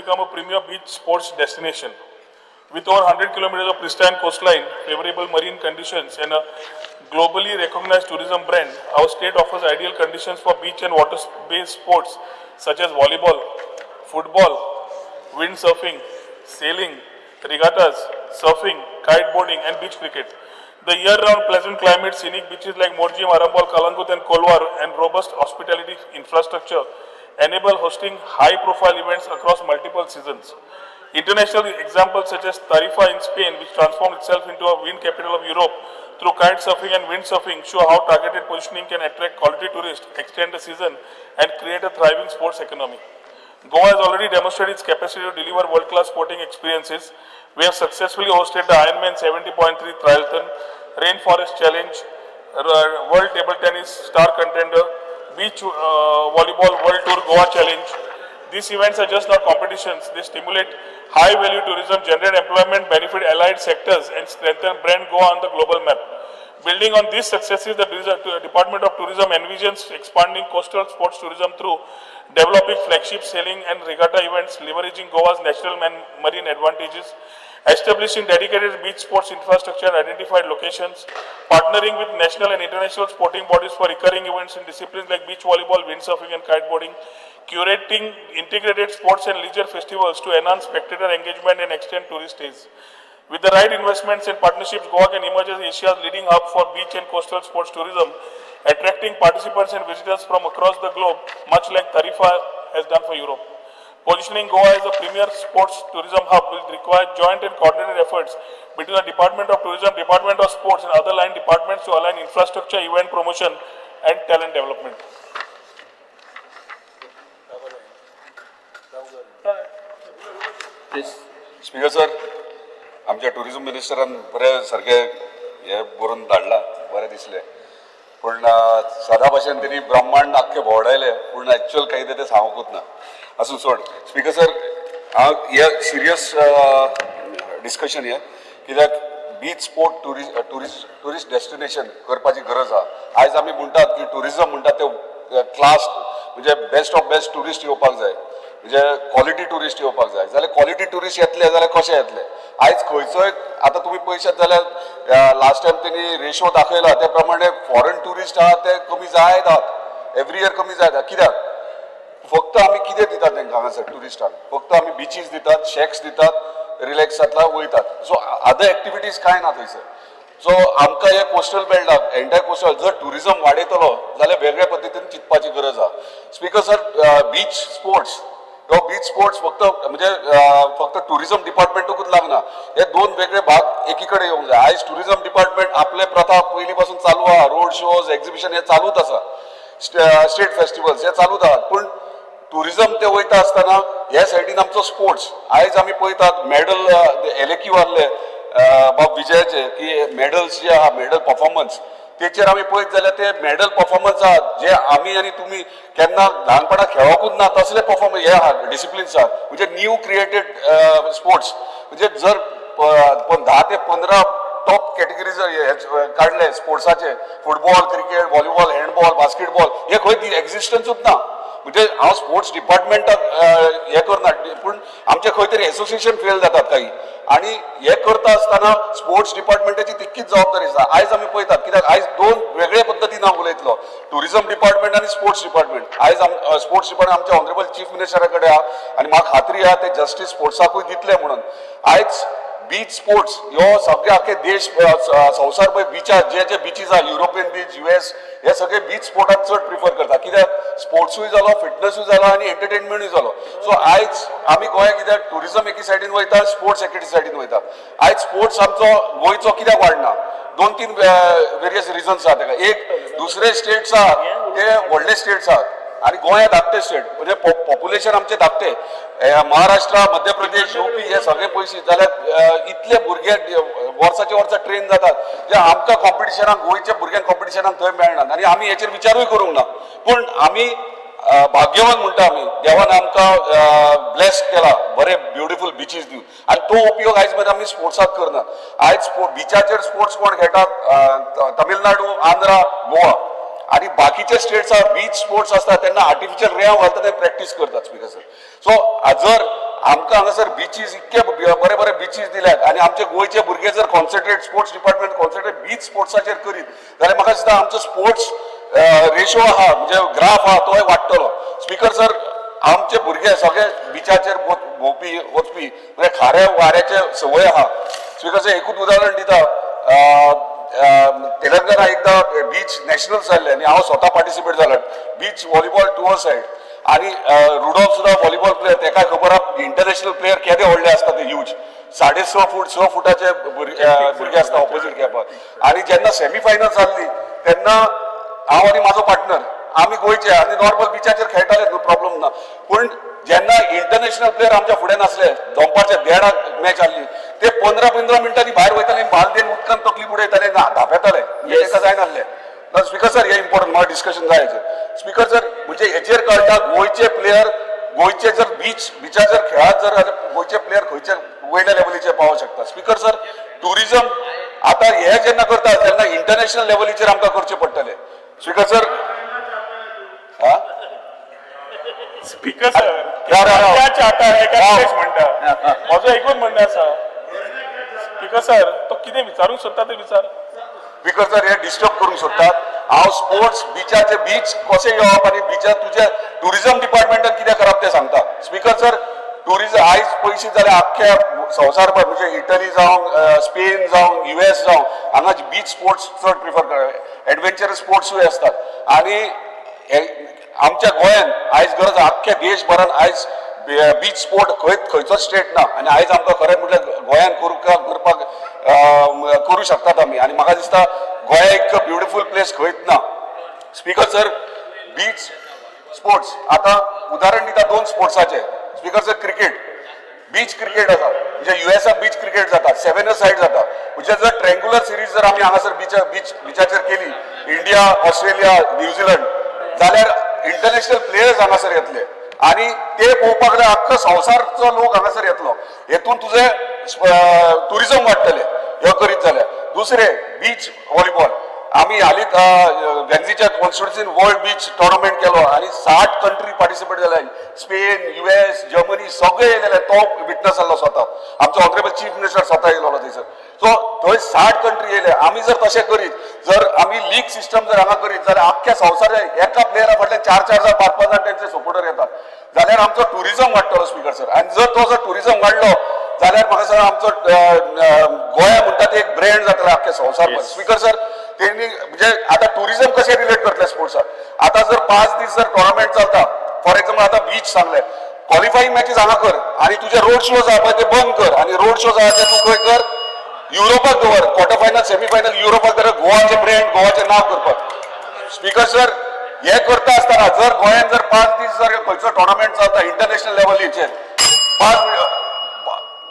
become a premier beach sports destination. With over 100 kilometers of pristine coastline, favorable marine conditions, and a globally recognized tourism brand, our state offers ideal conditions for beach and water-based sports such as volleyball, football, windsurfing, sailing, regattas, surfing, kiteboarding, and beach cricket. The year-round pleasant climate, scenic beaches like Morji, Marambol, Kalangut, and Kolwar, and robust hospitality infrastructure enable hosting high-profile events across multiple seasons. International examples such as Tarifa in Spain, which transformed itself into a wind capital of Europe through kite surfing and windsurfing, show how targeted positioning can attract quality tourists, extend the season, and create a thriving sports economy. Goa has already demonstrated its capacity to deliver world-class sporting experiences. We have successfully hosted the Ironman 70.3 Triathlon, Rainforest Challenge, World Table Tennis Star Contender, Beach Volleyball World Tour Goa Challenge. These events are just not competitions. They stimulate high-value tourism, generate employment, benefit allied sectors, and strengthen brand Goa on the global map. Building on these successes, the Department of Tourism envisions expanding coastal sports tourism through developing flagship sailing and regatta events, leveraging Goa's natural marine advantages, establishing dedicated beach sports infrastructure at identified locations, partnering with national and international sporting bodies for recurring events in disciplines like beach volleyball, windsurfing, and kiteboarding, curating integrated sports and leisure festivals to enhance spectator engagement and extend tourist stays. With the right investments and partnerships, Goa can emerge as Asia's leading hub for beach and coastal sports tourism, attracting participants and visitors from across the globe, much like Tarifa has done for Europe. Positioning Goa as a premier sports tourism hub will require joint and coordinated efforts between the Department of Tourism, Department of Sports, and other line departments to align infrastructure, event promotion, and talent development. Speaker sir, आमच्या tourism मिनिस्टरान बरे सारखे हे बरोवन धाडला, बरें दिसले. पण सदा भाशेन त्यांनी ब्रह्मांड आख्खे भोंवडायले, पण एक्चुअल काही ते सांगूंकूच ना. आसूं सोड. स्पीकर सर, हांव हे सिरियस डिस्कशन हे कित्याक बीच स्पोर्ट टुरिस्ट डेस्टिनेशन करपाची गरज आहा. आयज आमी म्हणटात की टुरिझम म्हणटा ते क्लास म्हणजे बेस्ट ऑफ बेस्ट टुरिस्ट येवपाक जाय, म्हणजे क्वॉलिटी टुरिस्ट येवपाक जाय. जाल्यार क्वॉलिटी टुरिस्ट येतले जाल्यार कशे येतले? आयज खंयचोय आतां तुमी पळयशात जाल्यार लास्ट टायम तेणी रेशो दाखयला त्या प्रमाणे फॉरेन टुरिस्ट आहा ते कमी जायत आहात. एवरी इयर कमी जायत आहा. कित्याक? फक्त आमी कितें दितात तांकां हांगासर टुरिस्टांक? फक्त आमी बिचीस दितात, शेक्स दितात, रिलॅक्स जातला वयतात. सो अदर एक्टिविटीज कांय ना थंयसर. सो आमकां हे कोस्टल बेल्टाक एंटायर कोस्टल जर टुरिझम वाडयतलो जाल्यार वेगळ्या पद्दतीन चिंतपाची गरज आहा. स्पीकर सर, बीच स्पोर्ट्स हो बीच स्पोर्ट्स फक्त टुरिझम डिपार्टमेंटूकूच लागना. हे दोन वेगळे भाग एकीकडे येवंक जाय. आयज टुरिझम डिपार्टमेंट आपले प्रथा पयलीं पासून चालू आहा. रोड शोज, एक्झिबिशन हे चालूच आसा. स्टेट फेस्टिवल्स हे चालूच आहात. पूण टुरिझम ते वयता आसतना ह्या सायडीन आमचो स्पोर्ट्स आयज आमी पळयतात मेडल एलेक्यू आहले बाब विजयाचे की मेडल्स जे आहा मेडल परफॉर्मन्स तेचेर आमी पळयत जाल्यार ते मेडल परफॉर्मन्स आहात जे आमी आनी तुमी केन्ना ल्हानपणा खेळोकूच ना तसले परफॉर्मन्स हे आहात डिसिप्लिन्स आहात. म्हणजे न्यू क्रिएटेड स्पोर्ट्स म्हणजे जर 10 ते 15 टॉप कॅटेगरीज काढले स्पोर्ट्साचे football, cricket, volleyball, handball, basketball हे खंय एक्झिस्टन्सूच ना. म्हणजे हांव स्पोर्ट्स डिपार्टमेंटाक हे करना पूण आमचे खंय तरी एसोसिएशन फेल जातात काही आणि हे करता आसतना स्पोर्ट्स डिपार्टमेंटाची तितकीच जबाबदारी आसा. आयज आमी पळयतात कित्याक आयज दोन वेगळे पद्दतीन हांव उलयतलो. टुरिझम डिपार्टमेंट आनी स्पोर्ट्स डिपार्टमेंट. आयज स्पोर्ट्स डिपार्टमेंट आमच्या ऑनरेबल चीफ मिनिस्टरा कडेन आहा आनी म्हाका खात्री आहा ते जस्टीस स्पोर्ट्साकूय दितले म्हणून. आयज बीच स्पोर्ट्स ह्यो सगळे आख्खे देश संवसारभर बिचार जे बिचीस आहा युरोपियन बीच, US हे सगळे बीच स्पोर्टाक चड प्रिफर करता. कित्याक स्पोर्ट्सूय जालो, फिटनेसूय जालो आनी एंटरटेनमेंटूय जालो. सो आयज आमी गोंया कित्याक टुरिझम एके सायडीन वयता, स्पोर्ट्स एके सायडीन वयता. आयज स्पोर्ट्स आमचो गोंयचो कित्याक वाडना? 2-3 वेरियस रिजन्स आहा ताका. एक दुसरे स्टेट्स आहात ते व्हडले स्टेट्स आहात आणि गोंया धाकटे स्टेट म्हणजे पॉप्युलेशन आमचे धाकटे. महाराष्ट्र, मध्य प्रदेश, UP हे सगळे पयशे जाल्यार इतले भुरगे वर्साचे वर्सा ट्रेन जातात जे आमकां कॉम्पिटिशनाक गोंयच्या भुरग्यांक कॉम्पिटिशनाक थंय मेळनात आनी आमी हेचेर विचारूय करूंक ना. पूण आमी भाग्यवान म्हणटा आमी देवान आमकां ब्लेस केला बरे ब्युटिफूल बिचीस दिवन आनी तो उपयोग आयज मेरेन आमी स्पोर्ट्साक करना. आयज बिचाचेर स्पोर्ट्स कोण खेळटात? तमिळनाडू, आंध्रा, गोवा आणि बाकीचे स्टेट्स बीच स्पोर्ट्स असतात त्यांना आर्टिफिशियल रेंव घालतात ते प्रॅक्टिस करतात. स्पीकर सर, सो जर आमकां हांगासर बिचीस इतके बरे बरे बिचीस दिल्यात आनी आमचे गोंयचे भुरगे जर concentrate sports department concentrate beach स्पोर्ट्साचेर करीत जाल्यार म्हाका दिसता आमचो स्पोर्ट्स रेशो आहा म्हणजे ग्राफ आहा तोय वाडटलो. स्पीकर सर आमचे भुरगे सगळे बिचाचेर भोंवपी वचपी म्हणजे खाऱ्या वाऱ्याचे संवय आहा. स्पीकर सर एकूच उदाहरण दिता तेलंगणा एकदा बीच नॅशनल जाल्ले आनी हांव स्वता पार्टिसिपेट जालो बीच व्हॉलीबॉल टूअर सायड आणि रुडॉल्फ सुद्धा व्हॉलीबॉल प्लेयर तेका खबर आहा इंटरनॅशनल प्लेयर केदे व्हडले असता ते ह्यूज 6.5 फुटाचे भुरगे असता ऑपोजीट कॅपार. आणि जेन्ना सेमीफायनल जाल्ली तेन्ना हांव आनी म्हाजो पार्टनर आमी गोंयचे आनी नॉर्मल बिचाचेर खेळटाले न्हू प्रॉब्लेम ना. पूण जेन्ना इंटरनॅशनल प्लेयर आमच्या फुडें नासले दोनपारच्या 1:30 मॅच आसली ते 15 मिनटांनी भायर वयताले बाल देन उदकान तकली बुडयताले धापेताले ताका जायनासले. स्पीकर सर हे इम्पॉर्टंट म्हाका डिस्कशन जाय हेचेर. स्पीकर सर म्हणजे हेचेर कळटा गोंयचे प्लेयर गोंयचे जर बिचाचेर खेळात जर गोंयचे प्लेयर खंयचे वयल्या लेवलीचेर पावोंक शकता. स्पीकर सर टुरिजम आतां हे जेन्ना करता तेन्ना इंटरनॅशनल लेवलीचेर आमकां करचे पडटले. स्पीकर सर स्पीकर सर म्हणटा म्हजो एकूच म्हणणें आसा स्पीकर सर तो कितें विचारूंक सोदता ते विचार. स्पीकर सर हे डिस्टर्ब करूंक सोदतात. हांव स्पोर्ट्स बिचाचे बीच कशें येवप आनी बिचा तुजे टुरिजम डिपार्टमेंटान कितें करप तें सांगता. स्पीकर सर टुरिजम आयज पयशे जाल्यार आख्ख्या संवसारभर म्हणजे इटली जावं स्पेन जावं US जावं हांगा बीच स्पोर्ट्स चड प्रिफर करतात एडव्हेंचरस स्पोर्ट्सूय असतात आणि आमच्या गोंयान आयज गरज आख्ख्या देशभरान आयज बीच स्पोर्ट खंयचो स्टेट ना आनी आयज आमकां खरें म्हटल्यार गोंयान करपाक करू शकतात आमी आनी म्हाका दिसता गोंया इतकं ब्युटिफूल प्लेस खंयच ना. स्पीकर सर बीच स्पोर्ट्स आतां उदाहरण दिता 2 स्पोर्ट्साचे. Speaker sir cricket beach cricket आसा म्हणजे US बीच क्रिकेट जाता 7 सायड जाता म्हणजे जर ट्रँग्युलर सिरीज जर आमी हांगासर बिचाचेर केली इंडिया ऑस्ट्रेलिया न्यूझीलंड जाल्यार इंटरनॅशनल प्लेयर्स हांगासर येतले आणि ते पळोवपाक जाल्यार आख्खो संवसारचो लोक हांगासर येतलो. हेतून तुझे टुरिजम वाडटले ह्यो करीत जाल्यार. दुसरे बीच व्हॉलीबॉल आमी हालींच वेन्झीच्या कॉन्स्टिट्युन्सीन वर्ल्ड बीच टुर्नामेंट केलो आणि 60 कंट्री पार्टिसिपेट जाले. स्पेन US जर्मनी सगळे येयले तो विटनस जाल्लो स्वता आमचो ऑनरेबल चीफ मिनिस्टर स्वता येयलो थंयसर. सो थंय 60 कंट्री येयले. आमी जर तशें करीत जर आमी लीग सिस्टम जर हांगा करीत जाल्यार आख्ख्या संवसारात एका प्लेयरा फाटल्यान 4 जाण 5 जाण तांचे सपोर्टर येतात जाल्यार आमचो टुरिजम वाडटलो. स्पीकर सर आनी जर तो जर टुरिजम वाडलो जाल्यार म्हाका सांगा आमचो गोंया म्हणटा ते एक ब्रँड जातलो आख्ख्या संवसार. स्पीकर सर तेणी म्हणजे आतां टुरिजम कशें रिलेट करतले स्पोर्ट्साक. आतां जर 5 दीस जर टुर्नामेंट चलता फॉर एक्झाम्पल आतां बीच सांगले क्वॉलिफायींग मॅचीस हांगा कर आणि तुझे रोड शोज आहा पळय ते बंद कर आणि रोड शोज आहा ते तूं खंय कर युरोपाक दवर क्वॉर्टर फायनल सेमीफायनल युरोपाक दवर गोवाचे ब्रँड गोवाचें नांव करपाक. स्पीकर सर हे करता आसतना जर गोंयान जर 5 दीस जर खंयचो टुर्नामेंट चलता इंटरनॅशनल लेवलीचेर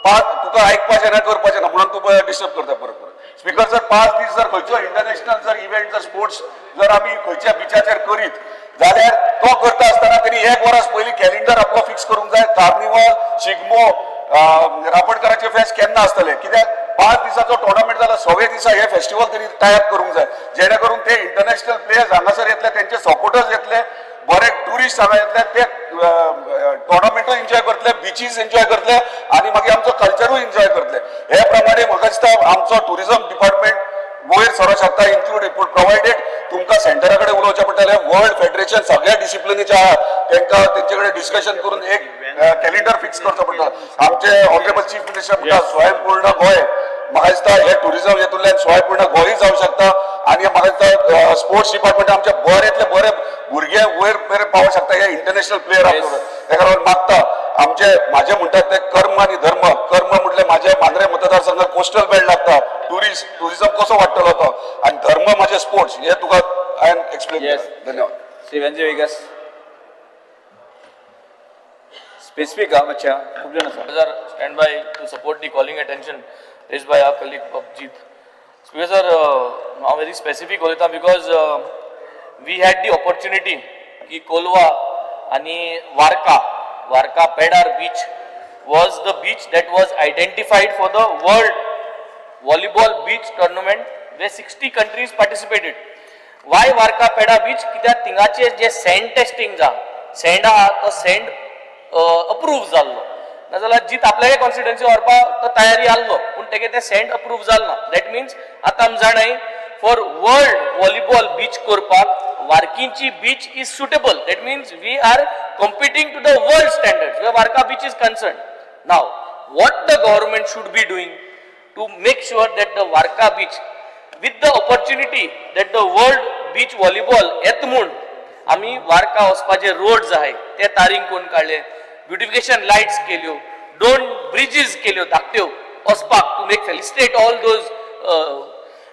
5 तुका आयकपाचें ना करपाचें ना म्हणून तूं डिस्टर्ब करता परत. स्पीकर सर 5 दीस जर खंयचो इंटरनॅशनल जर इव्हेंट जर स्पोर्ट्स जर आमी खंयच्या बिचाचेर करीत जाल्यार तो करता आसतना तेणी 1 वरास पयलीं कॅलेंडर आपलो फिक्स करूंक जाय. कार्निवल शिगमो रापणकाराचे फेस्त केन्ना आसतले कित्याक 5 दिसाचो टुर्नामेंट जाल्यार 6 दिसा हे फेस्टिवल तेणी टायप करूंक जाय जेणे करून ते इंटरनॅशनल प्लेयर्स हांगासर येतले तेंचे सपोर्टर्स येतले बरे टुरिस्ट हांगा येतले ते टुर्नामेंटूय एन्जॉय करतले बिचीस एन्जॉय करतले आनी मागीर आमचो कल्चरूय एन्जॉय करतले. हे प्रमाणे म्हाका दिसता आमचो टुरिजम डिपार्टमेंट वयर सरो शकता इन्क्लूड प्रोवायडेड तुमकां सेंटरा कडेन उलोवचें पडटलें वर्ल्ड फेडरेशन सगळ्या डिसिप्लिनीचे आहात तांकां तेंचे कडेन डिस्कशन करून एक कॅलेंडर फिक्स करचो पडटा. आमचे ऑनरेबल चीफ मिनिस्टर म्हणटा स्वयंपूर्ण गोंय म्हाका दिसता हे टुरिजम हेतूंतल्यान स्वयंपूर्ण गोंय जावं शकता आनी म्हाका दिसता स्पोर्ट्स डिपार्टमेंट आमचे बरेंतले बरे भुरगे वयर मेरेन पावोंक शकता हे इंटरनॅशनल प्लेयर आसा. ताका लागून मागता म्हाजे म्हणटात ते कर्म आनी धर्म कर्म म्हटल्यार म्हाजे मांद्रे मतदारसंघात कोस्टल बेल्ट लागता टुरिझम कसो वाडटलो तो आनी धर्म म्हाजे स्पोर्ट्स हे तुका हांवें एक्सप्लेन. धन्यवाद. श्री वेंजी वेगस स्पेसिफिक अच्छा खूप जण Sir, stand by to support the calling attention raised by our colleague Abhijit. Speaker sir, now very specific होता because we had the opportunity की कोलवा आणि Varca पेडार beach was the beach that was identified for the world volleyball beach tournament where 60 countries participated. Why Varca peda beach? कित्याक थिंगाचे जे sand testing जा sand आहा तो sand approve जाल्लो नाजाल्यार जीत आपल्यागे कॉन्स्टिट्युएन्सी व्हरपाक तो तयारी आसलो पूण तेगे ते सँड अप्रूव जालना. दॅट मिन्स आतां आमी जाणाय फॉर वर्ल्ड व्हॉलीबॉल बीच करपाक वार्कीची beach is suitable. That means we are competing to the world standards where Varka beach is concerned. Now, what the government should be doing to make sure that the Varka beach, with the opportunity that the world beach volleyball येत म्हूण आमी वार्का वचपाचे roads आहाय ते तारींग कोण काडले, beautification lights केल्यो, 2 bridges केल्यो धाकट्यो वचपाक to make felicitate all those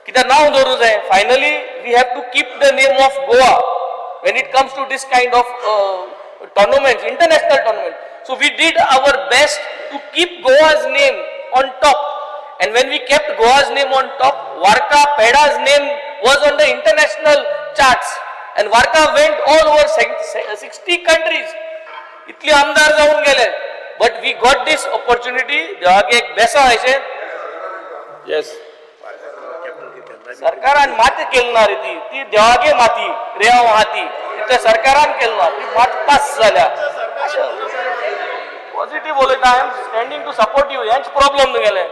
कित्याक नांव दवरूं जाय. Finally we have to keep the name of Goa when it comes to this kind of tournaments, international tournaments. So we did our best to keep Goa's name on top. And when we kept Goa's name on top, Varka Peda's name was on the international charts. And Varka went all over 60 countries. इतले आमदार जाऊन गेले. But we got this opportunity. देवागे एक बेसा Ayse. Yes. सरकारान माती केलना रे ती देवागे माती रेव हाती ते सरकारान केलना ती मात पास जाल्या. पॉझिटिव्ह उलयता. I am standing to support you. हेच प्रॉब्लेम न्हू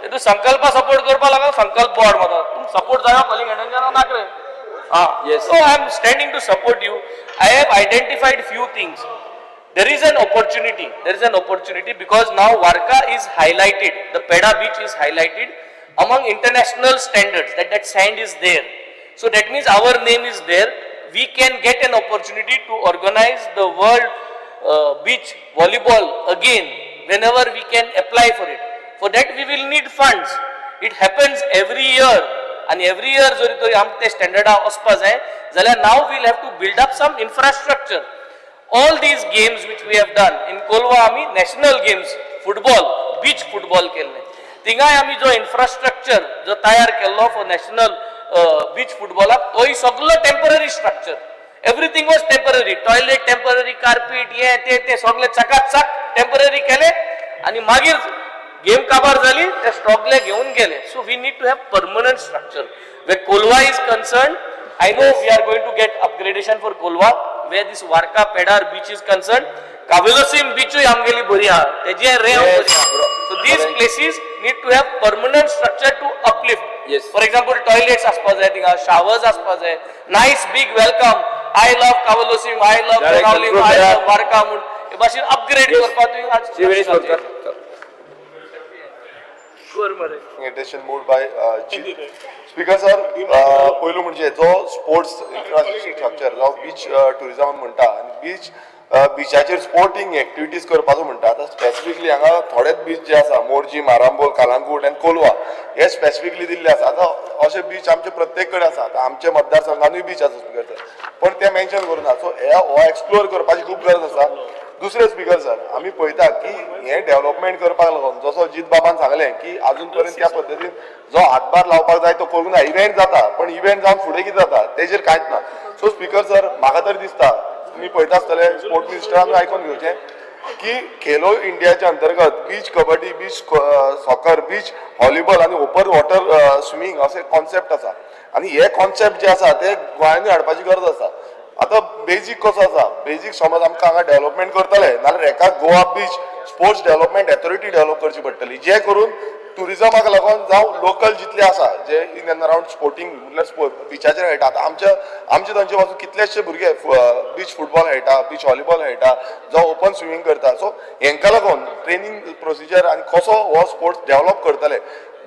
ते तू संकल्प सपोर्ट करपा लागला संकल्प बोर्ड मता तुम सपोर्ट जाय कॉलिंग अटेंशन नाक रे. Yes. So I am standing to support you. I have identified few things. There is an opportunity. There is an opportunity because now Varka is highlighted. The Peda beach is highlighted among international standards. That sand is there. So that means our name is there. We can get an opportunity to organize the world beach volleyball again whenever we can apply for it. For that we will need funds. It happens every year. And every year जरी तरी आमचे स्टँडर्डा वचपा जाय जाल्यार now we will have to build up some infrastructure. All these games which we have done in Kolwa आमी national games football beach football केल्ले. थिंगाय आमी जो infrastructure जो तयार केल्लो for national beach footballaक तोय सगळो temporary structure. Everything was temporary. Toilet temporary, carpet ये ते सगळे चकाचक temporary केले आणि मागीर गेम काबार झाली ते स्टॉकले घेऊन गेले. So we need to have permanent structure. Where Kolwa is concerned, I know we are going to get upgradation for Kolwa. Where this Varka Pedar beach is concerned, Kavilosim beach आमगेली बरी हा तेजे रेव बरी हा. So these places need to have permanent structure to uplift. Yes. For example, toilets आसपा जाय थिंगा, showers आसपा जाय, nice big welcome. I love Kavilosim, I love Benaulim, I love Varka म्हूण हे भाशेन अपग्रेड करपा तुवें आज Triveni Sarkar. Attention moved by Speaker sir, पहिलो म्हणजे जो स्पोर्ट्स इन्फ्रास्ट्रक्चर जो बीच टुरिझम म्हणटा आनी बीचाचेर स्पोर्टिंग एक्टिविटीज करपाचो म्हणटा. आतां स्पेसिफिकली हांगा थोडेच बीच जे आसा मोर्जी, मारांबोल, कालांगूट आनी कोलवा हे स्पेसिफिकली दिल्ले आसा. आतां अशे बीच आमचे प्रत्येक कडेन आसा. आतां आमच्या मतदारसंघानूय बीच आसा स्पिकर सर, पण ते मेन्शन करूना. सो हो एक्सप्लोर करपाची खूब गरज आसा. दुसरे स्पिकर सर, आमी पळयता की हे डेव्हलपमेंट करपाक लागून जसो जीत बाबान सांगलें की आजून पर्यंत त्या पद्दतीन जो हातभार लावपाक जाय तो करूंक ना. इव्हेंट जाता पण इव्हेंट जावन फुडें कितें जाता तेजेर कांयच ना. सो स्पिकर सर, म्हाका तरी दिसता तुमी पळयता आसतले स्पोर्ट मिनिस्टरान आयकून घेवचें की खेलो इंडियाच्या अंतर्गत beach kabaddi, beach soccer, beach volleyball आनी ओपन वॉटर स्विमींग असे कॉन्सेप्ट आसा. आनी हे कॉन्सेप्ट जे आसा ते गोंयांनी हाडपाची गरज आसा. आतां बेजीक कसो आसा, बेजीक समज आमकां हांगा डेव्हलपमेंट करतले जाल्यार एका Goa beach sports development authority develop करची पडटली, जे करून टुरिझमाक लागून जावं लोकल जितले आसा जे इन एंड अराउंड स्पोर्टिंग म्हटल्यार बिचाचेर खेळटा. आतां आमचे थंयचे पासून कितलेशे भुरगे बीच फुटबॉल खेळटा, बीच व्हॉलीबॉल खेळटा, जो ओपन स्विमींग करता. सो हेंका लागून ट्रेनींग प्रोसिजर आनी कसो हो स्पोर्ट्स डेव्हलप करतले.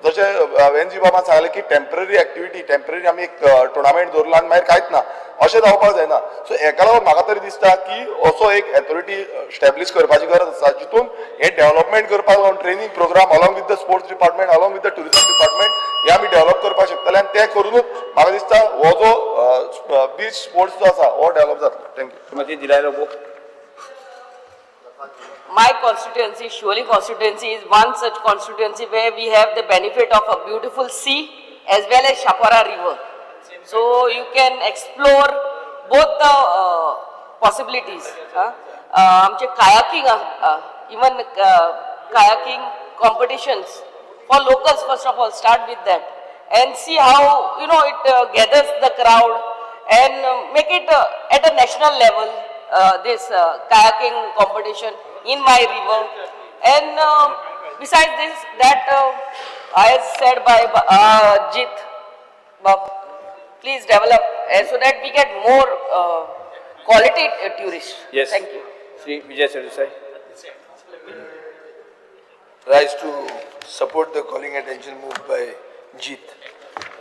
जशें वेनजी बाबान सांगलें की टेम्पररी एक्टिविटी, टेम्पररी आमी एक टुर्नामेंट दवरला आनी मागीर कांयच ना अशें जावपाक जायना. सो हेका लागून म्हाका तरी दिसता की असो एक ऑथॉरिटी एस्टॅब्लीश करपाची गरज आसा जितून हे डेव्हलपमेंट करपाक लागून training program along with the sports department, along with the tourism department हे आमी डेव्हलप करपाक शकतले. आनी ते करूनच म्हाका दिसता हो जो बीच स्पोर्ट्स जो आसा हो डेव्हलप जातलो. थँक्यू. श्रीमती दिलाय Lobo. My constituency, Shivali constituency, is one such constituency where we have the benefit of a beautiful sea as well as Shapara river. So you can explore both the possibilities. आमचे kayaking, even kayaking competitions for locals. First of all, start with that and see how it gathers the crowd and make it at a national level. This kayaking competition in my river And besides this, that as said by Jit, please develop so that we get more quality tourists. Yes. Thank you. Sri Vijay Sardesai. Rise to support the calling attention moved by Jeet.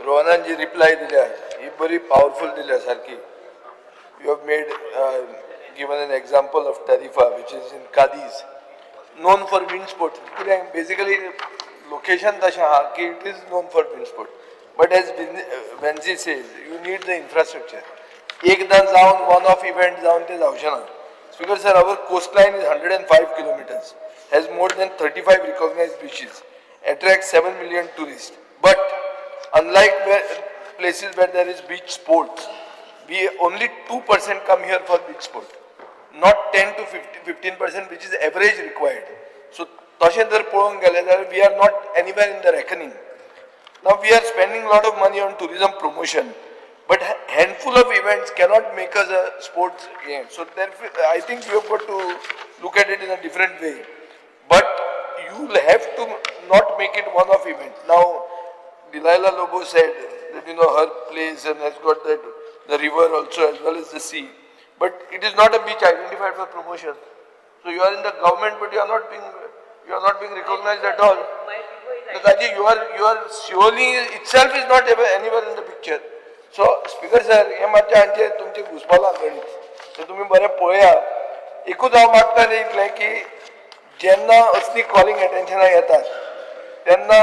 रोहनान जी reply दिल्या ही बरी powerful दिल्या सारखी. You have made given an example of Tarifa, which is in Cadiz, known for wind sports. Basically, location तशें आहा की it is known for wind sport. But as Benzi says, you need the infrastructure. एकदा जाऊन one-off event जाऊन ते जावचें ना. Speaker sir, our coastline is 105 kilometers, has more than 35 recognized beaches, attracts 7 million tourists. But unlike places where there is beach sports, we only 2% come here for beach sport, not 10 to 15%, which is average required. So, तशें जर पळोवंक गेलें जाल्यार we are not anywhere in the reckoning. Now we are spending a lot of money on tourism promotion, but handful of events cannot make us a sports game. So therefore, I think you have got to look at it in a different way. But you will have to not make it one-off event. Now, Delilah Lobo said that her place and has got that the river also as well as the sea. But it is not a beach identified for promotion. So you are in the government, but you are not being recognized at all. Netaji, you are surely itself is not anywhere in the picture. So, Speaker sir, हे मातशें हांचे तुमचे घुसपालां गणित. So तुमी बरें पळया. एकूच हांव मागतालें इतलें की जेन्ना असली कॉलिंग एटेन्शनाक येतात तेन्ना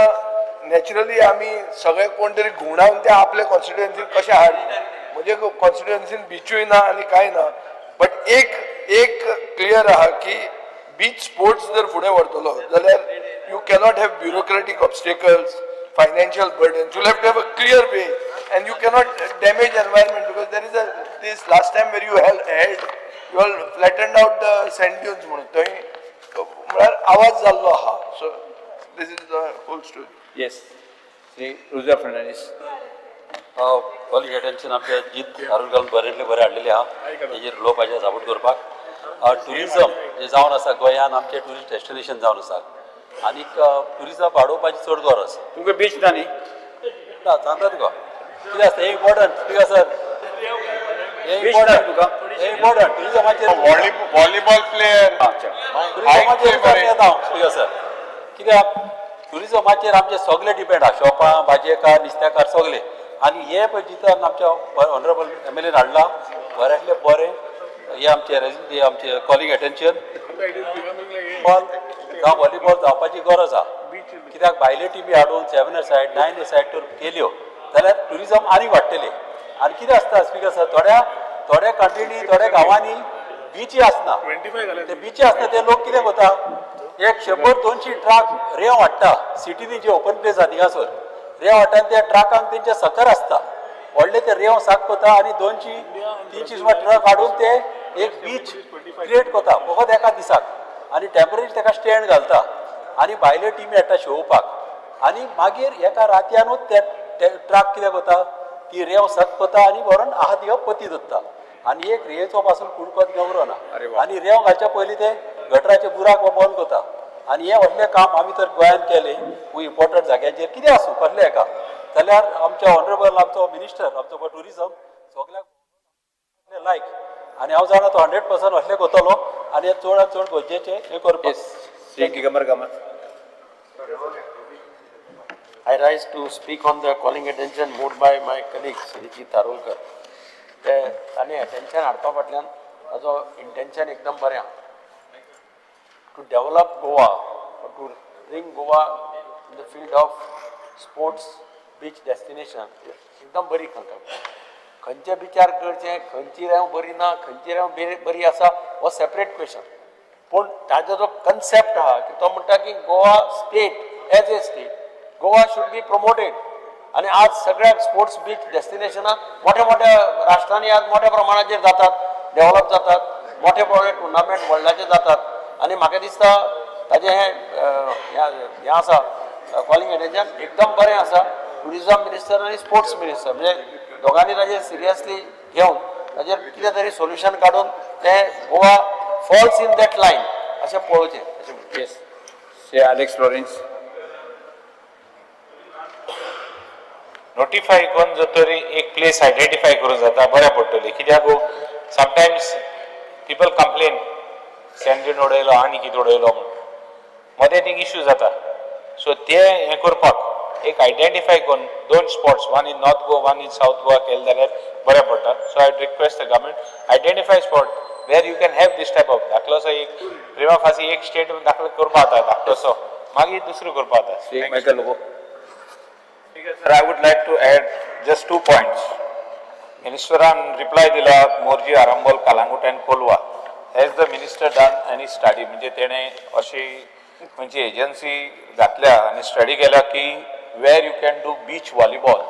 नॅचरली आमी सगळे कोण तरी घुंवडावन ते आपल्या कॉन्स्टिट्युएन्सीन कशें हाड म्हणजे कॉन्स्टिट्युएन्सीन बिचूय ना आनी कांय ना. बट एक क्लियर आहा की बीच स्पोर्ट्स जर फुडें व्हरतलो जाल्यार you cannot have bureaucratic obstacles, financial burdens. You'll have to have a clear way, and you cannot damage environment because there is this last time where you all flattened out the sand dunes म्हणून थंय आवाज जाल्लो आहा. So this is the whole story. Yes. Sri Ruja Fernandez. Calling attention आमच्या जीत हारून घालून बरे हाडलेले आहा. तेजेर उलोवपाचें साबूत करपाक. टुरिजम जे जावन आसा गोंयान आमचे टुरिस्ट डेस्टिनेशन जावन आसा आनी टुरिजम वाडोवपाची चड गरज. तुमकां बीच ना न्ही? ना सांगता तुका कितें आसता हें इम्पॉर्टंट ठीक आसा सर. बीच ना तुका? हें इम्पॉर्टंट टुरिजमाचेर व्हॉलीबॉल प्लेयर टुरिजमाचेर येता ठीक आसा सर. कित्याक टुरिजमाचेर आमचे सगळे डिपेंड आहा शॉपां भाजयेकार नुस्तेकार सगळे आनी हे पळय जितन आमच्या ऑनरेबल MLA हाडला बऱ्यांतले बरें हे आमचे कॉलिंग एटेन्शन जावं व्हॉलीबॉल जावपाची गरज आहा. कित्याक भायले टिमी हाडून 7 9 टूर केल्यो जाल्यार टुरिजम आनी वाडटले. आनी कितें आसता स्पीकर सर थोड्या कंट्रीनी थोड्या गांवांनी बिची आसना. ते बिची आसना ते लोक कितें करता 100-200 ट्राक रेंव हाडटा सिटीनी जे ओपन प्लेस आहा थिंगासर रेंव हाडटा आनी त्या ट्राकांक तेंचे सकल आसता व्हडले ते रेंव साफ करता आनी 200-300 ट्रक हाडून ते एक बीच क्रिएट करता फकत एका दिसाक आनी टेम्पररी ताका स्टँड घालता आनी भायले टिमी येता शोवपाक आनी मागीर एका रातयानूच ते ट्रक कितें करता ती रेंव सक करता आनी व्हरून आहा थिंगा पती धरता आनी एक रेंवेचो पासून कुडकोत गावरो ना आनी रेंव घालच्या पयलीं ते गटराचे बुराक बंद करता आनी हे व्हडलें काम आमी तर गोंयांत केलें खूब इम्पॉर्टंट जाग्याचेर कितें आसूं कसलें हेका जाल्यार आमच्या ऑनरेबल आमचो मिनिस्टर आमचो टुरिजम सगळ्याक लायक आनी हांव जाणा तो 100% असलें करतलो आनी चडांत चड गरजेचें हें करपाक. Shri Digambar Kamat. I rise to speak on the calling attention moved by my colleague Srijit Tarolkar. ताणी attention हाडपा फाटल्यान ताजो intention एकदम बरें आहा. To develop Goa or to bring Goa in the field of sports beach destination एकदम बरी कंकल्पना. खंयचे बिचार करचें खंयची रेंव बरी ना खंयची रेंव बरी आसा हो सेपरेट क्वेश्चन. पूण ताजो जो कन्सेप्ट आहा की तो म्हणटा की Goa state as a state Goa should be promoted आनी आज सगळ्या स्पोर्ट्स बीच डेस्टिनेशनां मोठ्या मोठ्या राष्ट्रांनी आज मोठ्या प्रमाणाचेर जातात डेव्हलप जातात मोठे टुर्नामेंट वर्ल्डाचे जातात आनी म्हाका दिसता ताजें हें आसा कॉलिंग एटेन्शन एकदम बरें आसा. टुरिजम मिनिस्टर आनी स्पोर्ट्स मिनिस्टर म्हणजे दोगांनी ताजेर सिरियसली घेवन ताजेर कितें तरी सोल्युशन काडून ते Goa falls in that line अशें पळोवचें. Yes. Shri Alex Lawrence. Notify करून जो तरी एक प्लेस आयडेंटिफाय करूं जाता बरें पडटलें कित्याक समटायम्स पीपल कंप्लेन सँडीन उडयलो आनी कितें उडयलो म्हणून मदें एक इश्यू जाता सो ते हें करपाक एक आयडेंटिफाय करून 2 spots one in north Goa one in south Goa केलें जाल्यार बरें पडटा so I request the government identify spot where you can have this type of धाकलोसो एक प्रिमा फासी एक स्टेट दाखलो करपा जाता धाकटोसो मागीर दुसरो करपा जाता Shri Michael Lobo. Sir, I would like to add just 2 points. Ministeran reply dila Morji, Arambol, Kalangut and Kolwa. Has the minister done any study? म्हणजे तेणे अशी म्हणजे एजन्सी घातल्या आणि स्टडी केल्या की where you can do beach volleyball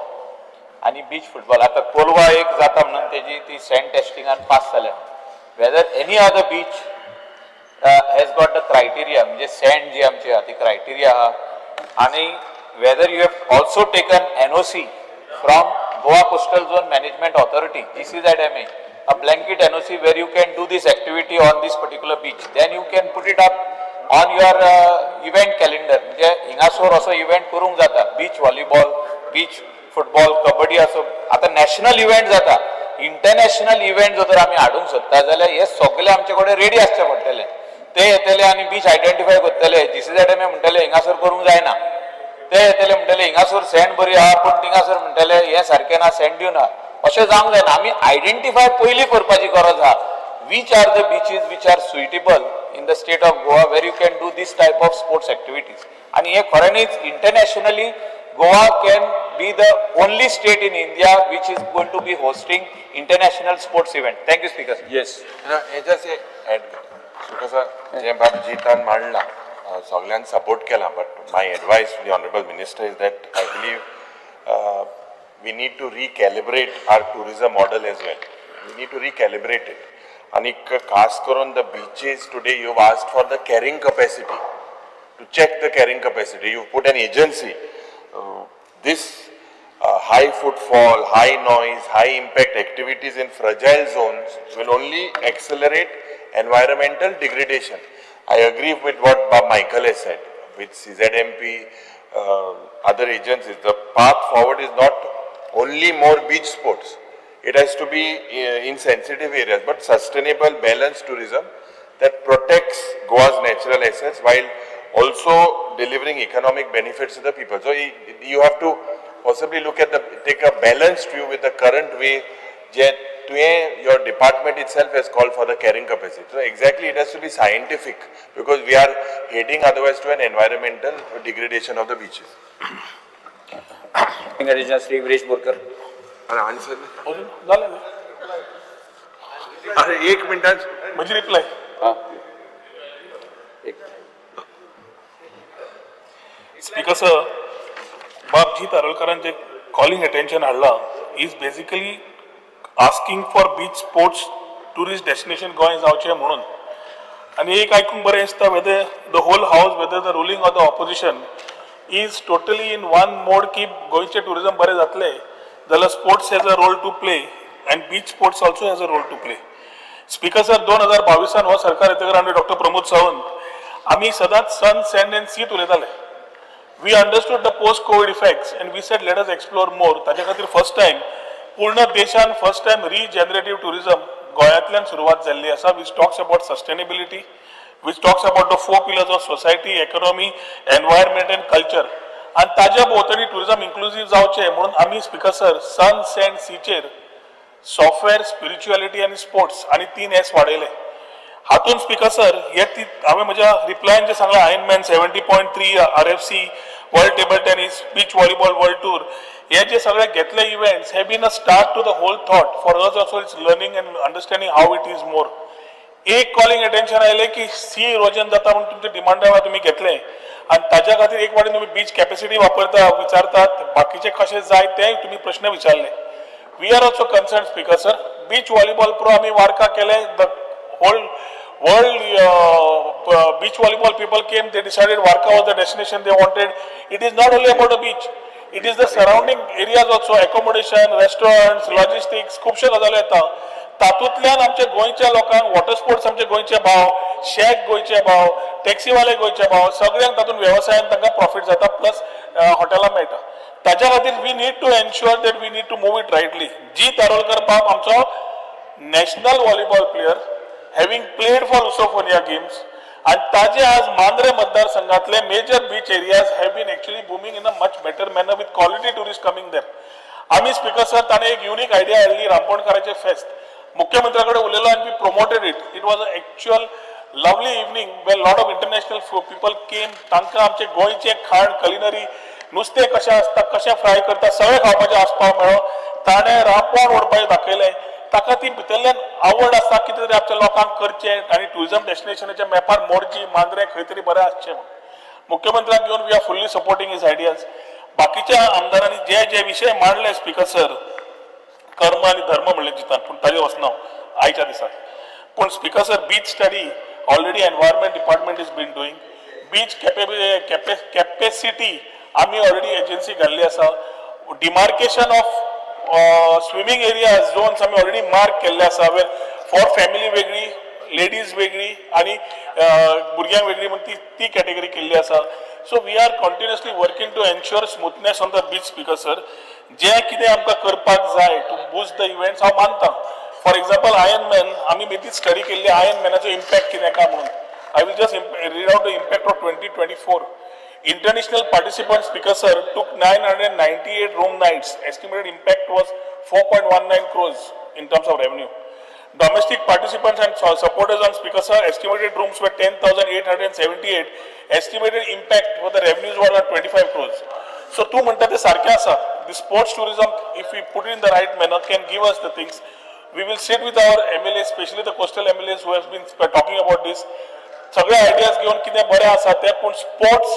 आणि beach football. आता कोलवा एक जाता म्हणून त्याची ती सँड टेस्टिंगान पास जाल्या. Whether any other beach has got the criteria म्हणजे सँड जी आमची आहा ती क्रायटेरिया आहा आणि whether you have also taken NOC from Goa Coastal Zone Management Authority, GCZMA, a blanket NOC where you can do this activity on this particular beach. Then you can put it up on your event calendar. म्हणजे हिंगासोर असो event करूंक जाता beach volleyball beach football kabaddi असो आता national event जाता international event जर तर आमी हाडूंक सोदता जाल्यार हे सगळे आमचे कडेन रेडी आसचे पडटले ते येतले आनी बीच आयडेंटिफाय करतले GCZMA म्हणटले हिंगासोर करूंक जायना ते येतले म्हणटले हिंगासोर सँड बरी आहा पण थिंगासोर म्हणटले हे सारकें ना सँड दिवना अशें जावंक जायना आमी आयडेंटिफाय पयलीं करपाची गरज आहा which are the beaches which are suitable in the state of Goa where you can do this type of sports activities and हे खरेंच internationally Goa can be the only state in India which is going to be hosting international sports event. Thank you speaker. Yes. just add because जे बाब जितान मांडला सगळ्यांनी support केला but my advice to the honourable minister is that I believe we need to recalibrate our tourism model as well we need to recalibrate it आणि खास करून the beaches today you have asked for the carrying capacity to check the carrying capacity you put an agency this high footfall, high noise, high impact activities in fragile zones will only accelerate environmental degradation. I agree with what Bob Michael has said, with CZMP, other agencies. The path forward is not only more beach sports. It has to be in sensitive areas, but sustainable, balanced tourism that protects Goa's natural assets while also delivering economic benefits to the people. So you have to possibly take a balanced view with the current way that your department itself has called for the carrying capacity. So exactly it has to be scientific because we are heading otherwise to an environmental degradation of the beaches. Shri Viresh Borkar. Answer. झालं ना अरे 1 मिनिटात म्हणजे reply speaker sir बाबजी तारोलकरांचे calling attention हाडला is basically asking for beach sports tourist destination गोंय जावचें म्हणून आनी एक आयकूंक बरें दिसता whether the whole house whether the ruling of the opposition is totally in one mode की गोंयचें टुरिजम बरें जातलें जाल्यार sports has a role to play and beach sports also has a role to play speaker sir 2022 हो सरकार येतकर आनी doctor Pramod Sawant आमी सदांच सन सँड अँड सीट उलयताले we understood the post covid effects and we said let us explore more ताचे खातीर first time पूर्ण देशान फर्स्ट टायम रिजेनरेटिव्ह टुरिजम गोंयांतल्यान सुरवात जाल्ली आसा which talks about sustainability which talks about the 4 pillars of society economy environment and culture आनी ताज्या भोंवतणी टुरिजम इन्क्लुझीव जावचें म्हणून आमी स्पीकर सर सन सँड सीचेर सॉफ्टवेअर स्पिरिच्युअलिटी आणि स्पोर्ट्स आणि 3 एस वाडयले हातून स्पीकर सर हे हांवें म्हज्या रिप्लायन जे सांगला Ironman 70.3 RFC world table tennis beach volleyball world tour हे जे सगळे घेतले इव्हेंट्स हे been a start to the whole thought for us also it's learning and understanding how it is more एक कॉलिंग अटेन्शन आयले की सी इरोजन जाता म्हणून तुमचे डिमांडा तुम्ही घेतले आणि ताज्या खातीर एक वाटेन तुम्ही बीच कॅपॅसिटी वापरता विचारतात बाकीचे कशे जाय ते तुम्ही प्रश्न विचारले we are also concern speaker sir beach volleyball pro आम्ही वार्का केले the whole world beach volleyball people came they decided Varka was the destination they wanted it is not only about the beach it is the surrounding areas also accommodation restaurants logistics खूपशे गजाली येता तातूंतल्यान आमच्या गोंयच्या लोकांक water sports आमचे गोंयचे भाव शेक गोंयचे भाव टॅक्सीवाले गोंयचे भाव सगळ्यांक तातूंत वेवसायान तांकां प्रॉफीट जाता प्लस हॉटेलां मेळटा ताच्या खातीर we need to ensure that we need to move it rightly जी तारोलकर बाब आमचो national volleyball player having played for Lusofonia games आणि ताजे आज मांद्रे मतदारसंघातले major beach areas have been actually booming in a much better manner with quality tourist coming there आम्ही speaker sir ताणें एक युनीक आयडिया हाडली रामपोणकाराचें फेस्त मुख्यमंत्र्या कडेन उलयलो आनी we promoted it was a actual lovely evening where lot of international people came तांकां आमचे गोंयचे खाण कलिनरी नुस्तें कशें आसता कशें फ्राय करता सगळें खावपाचें आस्पाव मेळ्ळो ताणें रामपोण ओडपाचें दाखयलें ताका ती भितरल्यान आवड आसा कितें तरी आमच्या लोकांक करचें आनी ट्युरिजम डेस्टिनेशनाच्या मॅपार मोडची मांद्रे खंय तरी बरें आसचें म्हण मुख्यमंत्र्याक घेवन we are fully supporting his ideas बाकीच्या आमदारांनी जे जे विशय मांडले स्पीकर सर कर्म आणि धर्म म्हणले जितान पूण ताजेर वचना आयच्या दिसाक पूण speaker sir beach study already environment department is been doing beach capacity आमी ऑलरेडी एजन्सी घाल्ली आसा demarcation of swimming areas zones आमी ऑलरेडी मार्क केल्ले आसा वेर फॉर फॅमिली वेगळी लेडीज वेगळी आणि भुरग्यांक वेगळी म्हणून ती कॅटेगरी केल्ली आसा so we are continuously working to ensure smoothness on the beach speaker sir जे कितें आमकां करपाक जाय टू बूस्ट द इव्हेंट्स हांव मानतां फॉर एक्झाम्पल आयर्न मॅन आमी बेगीन स्टडी केल्ली आयर्न मॅनाचो इम्पॅक्ट कितें काय म्हणून I will just read out the impact of 2024 International participants, Speaker sir, took 998 room nights. Estimated impact was 4.19 crores in terms of revenue. Domestic participants and supporters on Speaker sir, estimated rooms were 10,878. Estimated impact for the revenues were around 25 crores. So, two म्हणता ते सारखे आसा. The sports tourism, if we put it in the right manner, can give us the things. We will sit with our MLAs, especially the coastal MLAs who have been talking about this. सगळे ideas घेऊन कितें बरें आसा ते पूण sports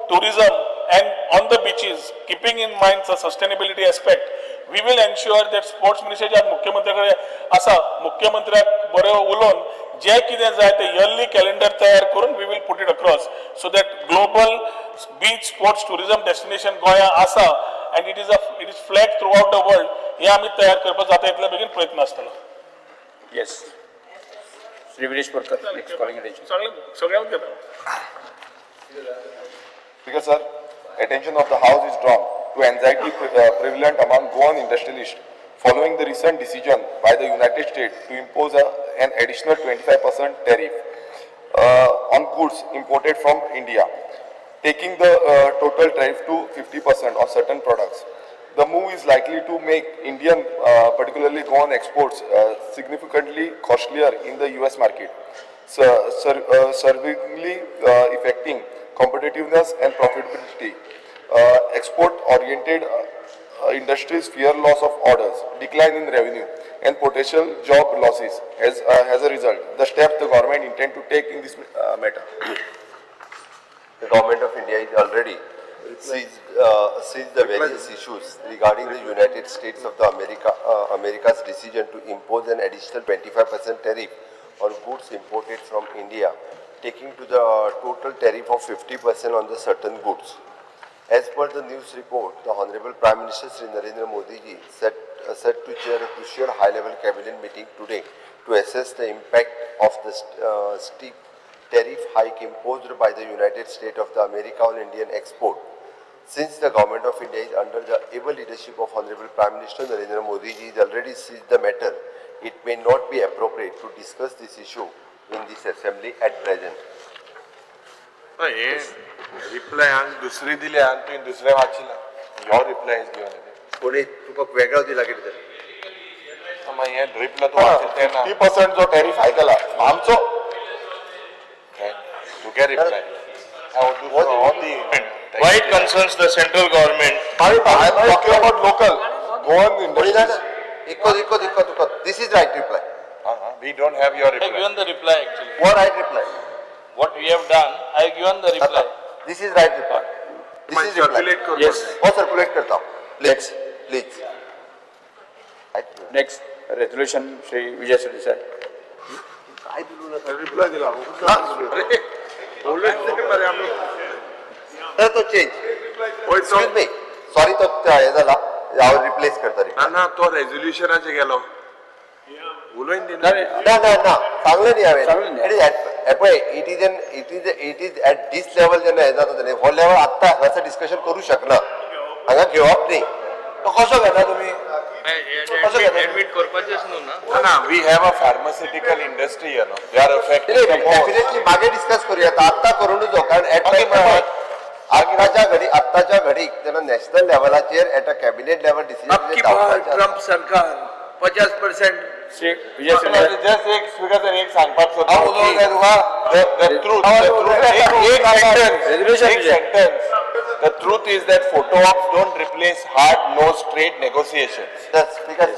tourism and on the beaches, keeping in mind the sustainability aspect, we will ensure that sports ministry मुख्यमंत्र्याकडे आसा मुख्यमंत्र्याक बरे उलोवन जे कितें जाय ते yearly calendar तयार करून we will put it across so that global beach sports tourism destination गोंया आसा and it is flagged throughout the world हे आमी तयार करपाक जाता इतले बेगीन प्रयत्न आसतलो. Yes. Shri Viresh Borkar, next calling attention. सगळ्यांक घेता. Speaker sir, attention of the House is drawn to anxiety prevalent among Goan industrialists following the recent decision by the United States to impose an additional 25% tariff on goods imported from India, taking the total tariff to 50% on certain products. The move is likely to make Indian, particularly Goan exports, significantly costlier in the US market, severely affecting competitiveness and profitability. Export-oriented industries fear loss of orders, decline in revenue, and potential job losses as a result. The steps the government intend to take in this matter. The government of India is already seized the various issues regarding the United States of the America's decision to impose an additional 25% tariff on goods imported from India, taking to the total tariff of 50% on the certain goods. As per the news report, the Honorable Prime Minister Shri Narendra Modi ji set to chair a crucial high-level cabinet meeting today to assess the impact of the steep tariff hike imposed by the United States of America on Indian export. Since the government of India is under the able leadership of Honorable Prime Minister Narendra Modi ji is already seized the matter, it may not be appropriate to discuss this issue in this assembly at present. हे reply हांवें दुसरी दिली आनी तुवें दुसरें वाचिला ह्यो reply is given कोणी तुका वेगळो दिला कितें तरी मागीर हे रिप्लाय तूं वाचील तेन्ना 50% जो टॅरिफ हायक केला आमचो तुगे reply Why it concerns the central government? I am talking about local Goan industries. Eco this is right reply. We don't have your I have reply. given the reply actually. What right reply? What we have done, I have given the reply. This is right reply. This is reply. Yes. वो circulate करता हूँ. Please. Next resolution, Shri Vijay Suri sir. काय दिलू ना reply दिला तर तो change. Excuse me. Sorry तो हे झाला. यावर रिप्लेस करता रे. ना तो रेझोल्युशनाचे गेलो उलोवन दिना ना चांगलं नाही हवे. चांगलं नाही. it is at this level जेन्ना हे जाता तेन्ना हो लेवल आत्ता हांगासर डिस्कशन करू शकना हांगा घेवप न्ही तो कसो घेता तुमी एडमिट करपाचेच न्हू ना we have a pharmaceutical industry, you know. They are affected the most. Definitely मागे डिस्कस करूया आत्ता करूनच हो कारण आत्ताच्या घडीक जेन्ना नॅशनल लेवलाचेर एट अ कॅबिनेट लेवल आपकी बार ट्रम्प सरकार 50% श्री विजय सिंह Just एक speaker sir, एक सांगपाक हांव सोदता उलोवंक जाय तुका the truth, एक sentence. The truth is that photo ops don't replace hard-nosed trade negotiations. Speaker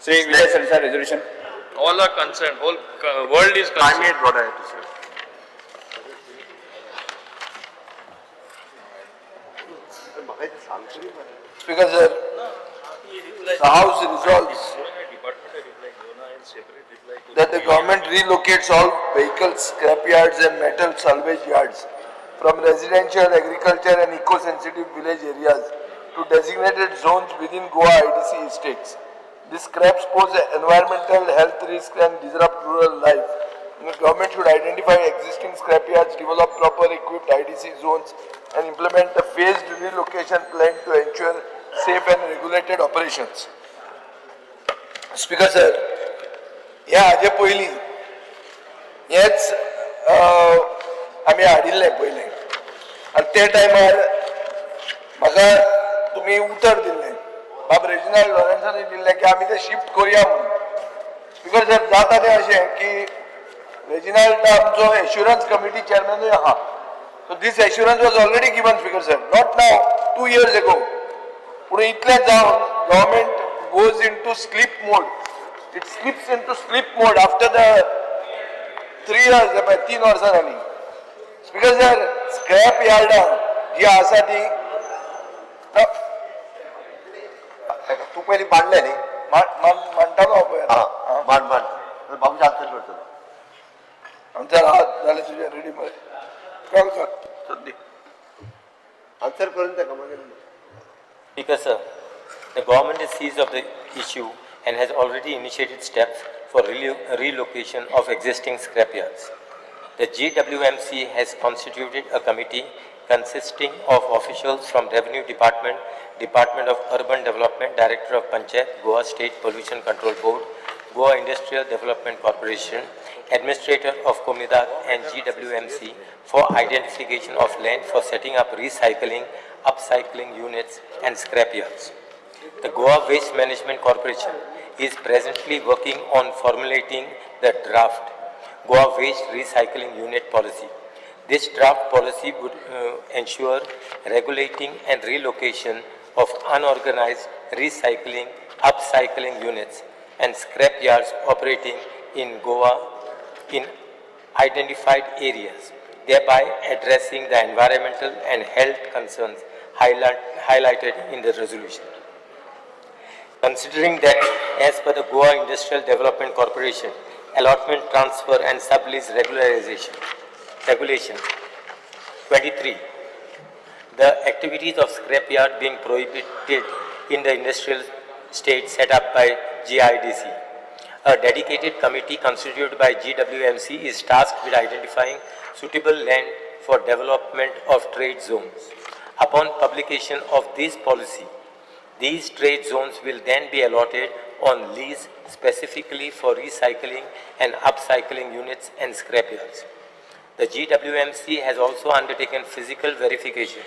Shri Vijay Singh resolution all are concerned, whole world is I concerned. made what I had to say. Speaker sir, the House resolves that the government relocates all vehicles, scrap yards and metal salvage yards from residential, agriculture and eco-sensitive village areas to designated zones within Goa IDC estates. These scraps pose environmental health risk and disrupt rural life. The government should identify existing scrap yards, develop proper equipped IDC zones and implement a phased relocation plan to ensure safe and regulated operations. Speaker sir, ह्या हाजे पयलीं हेच आमी हाडिल्लें पयलें आनी ते टायमार म्हाका तुमी उतर दिल्लें बाब रेजिनाल्ड लॉरेन्सानी दिल्लें की आमी ते शिफ्ट करुया म्हणून. स्पीकर सर जाता तें अशें की रेजिनाल्ड आमचो एश्युरन्स कमिटी चेअरमॅनूय आहा. So this assurance was already given, Speaker sir, not now, 2 years ago. पूण इतलें जावन government goes into sleep mode. It slips into sleep mode after the 3 years, 3 वर्सां जालीं. Speaker sir, scrap yard जी आसा ती तू पयलीं मांडलें न्ही म्हणटालो हांव पळय आतां. मांड बाबूजी आन्सर करतलो आमचे हात जाले तुजे रेडी मरे कॉल कर सद्दी आन्सर करून ताका मागीर Speaker sir, the government is seized of the issue and has already initiated steps for relocation of existing scrapyards. The GWMC has constituted a committee consisting of officials from Revenue Department, Department of Urban Development, Director of Panchayat, Goa State Pollution Control Board, Goa Industrial Development Corporation, Administrator of Komidak and GWMC for identification of land for setting up recycling, upcycling units and scrapyards. The Goa Waste Management Corporation is presently working on formulating the draft Goa Waste Recycling Unit Policy. This draft policy would ensure regulating and relocation of unorganized recycling, upcycling units and scrap yards operating in Goa in identified areas, thereby addressing the environmental and health concerns highlighted in the resolution. Considering that, as per the Goa Industrial Development Corporation, allotment, transfer and sublease regulation 23, the activities of scrapyard being prohibited in the industrial state set up by GIDC. A dedicated committee constituted by GWMC is tasked with identifying suitable land for development of trade zones. Upon publication of this policy, these trade zones will then be allotted on lease specifically for recycling and upcycling units and scrapyards. The GWMC has also undertaken physical verification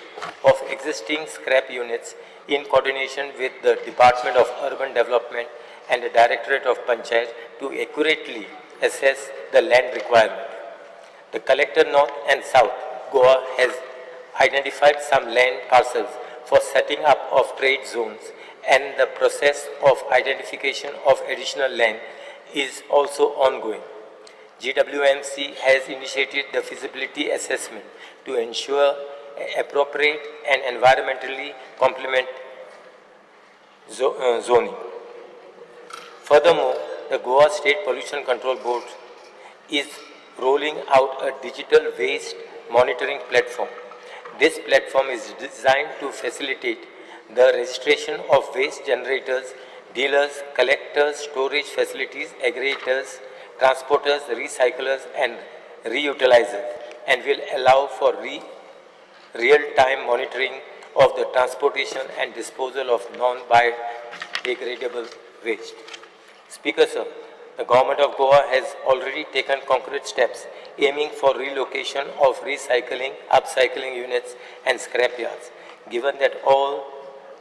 of existing scrap units in coordination with the Department of Urban Development and the Directorate of Panchayat to accurately assess the land requirement. The Collector North and South Goa has identified some land parcels for setting up of trade zones, and the process of identification of additional land is also ongoing. GWMC has initiated the feasibility assessment to ensure appropriate and environmentally complement zoning. Furthermore, the Goa State Pollution Control Board is rolling out a digital waste monitoring platform. This platform is designed to facilitate the registration of waste generators, dealers, collectors, storage facilities, aggregators, transporters, recyclers and reutilizes and will allow for real-time monitoring of the transportation and disposal of non-biodegradable waste. Speaker, sir, the Government of Goa has already taken concrete steps aiming for relocation of recycling, upcycling units and scrapyards. Given that all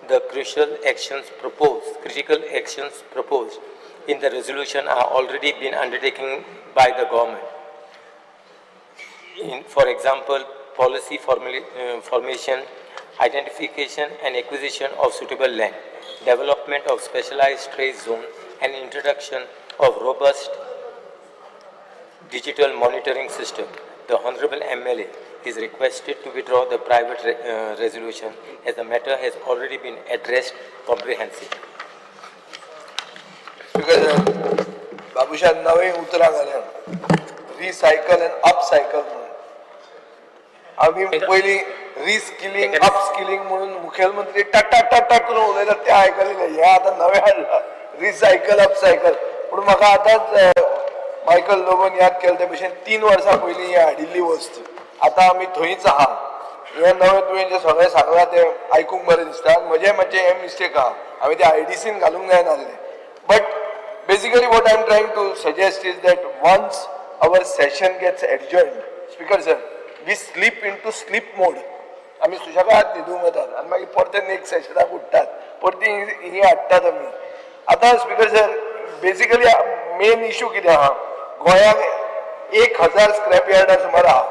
the critical actions proposed in the resolution are already been undertaken by the government, for example, policy formation, identification and acquisition of suitable land, development of specialized trade zone, and introduction of robust digital monitoring system, the Honorable MLA is requested to withdraw the private resolution as the matter has already been addressed comprehensively. Because Babushan नवे उतरां घाल्यात recycle end upcycle म्हणून आम्ही पयलीं reskilling upskilling म्हणून मुखेलमंत्री टाटा टाटा करून उलयता ते आयकलेले हे आतां नवे हाडला रिसायकल अपसायकल पूण म्हाका आतांच मायकल लोबन याद केले ते भशेन 3 वर्सां पयलीं ही हाडिल्ली वस्त आतां आमी थंयच आहा हे नवे तुवें जे सगळें सांगलां ते आयकूंक बरें दिसता म्हजें मातशें हें मिस्टेक आहा हांवें ते IDCन घालूंक जाय नासलें but basically what I am trying to suggest is that once our session gets adjourned, Speaker sir, we slip into sleep mode. आम्ही सुशेगाद न्हिदूंक वतात आनी मागीर परते नेक्स्ट सेशनाक उठतात परती ही हाडटात आमी आतां speaker sir basically main issue कितें आहा गोंयांक 1000 स्क्रॅप यार्डां सुमार आहा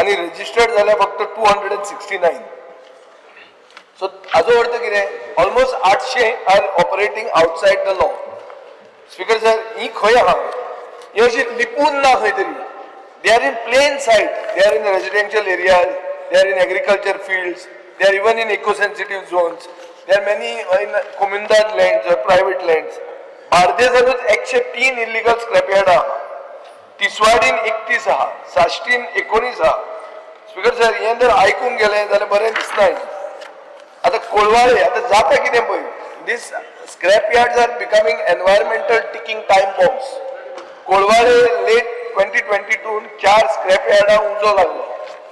आनी रजिस्टर्ड जाल्या फक्त 269 सो हाजो अर्थ कितें almost 800 are operating outside the law speaker sir ही खंय आहा ही अशी लिपून ना खंय तरी they are in plain sight they are in residential areas they are in agriculture fields they are even in eco sensitive zones they are many in कोमुनदाद लँड्स ऑर प्रायवेट लँड्स बार्देजानूच 103 इल्लिगल स्क्रॅप यार्ड आहा तिसवाडीन 31 आहा साश्टीन 19 आहा speaker sir हें जर आयकूंक गेलें जाल्यार बरें दिसना आतां कोलवाळे आतां जाता कितें पळय These scrap yards are becoming environmental ticking time bombs. Colvale late 2022 4 scrap yards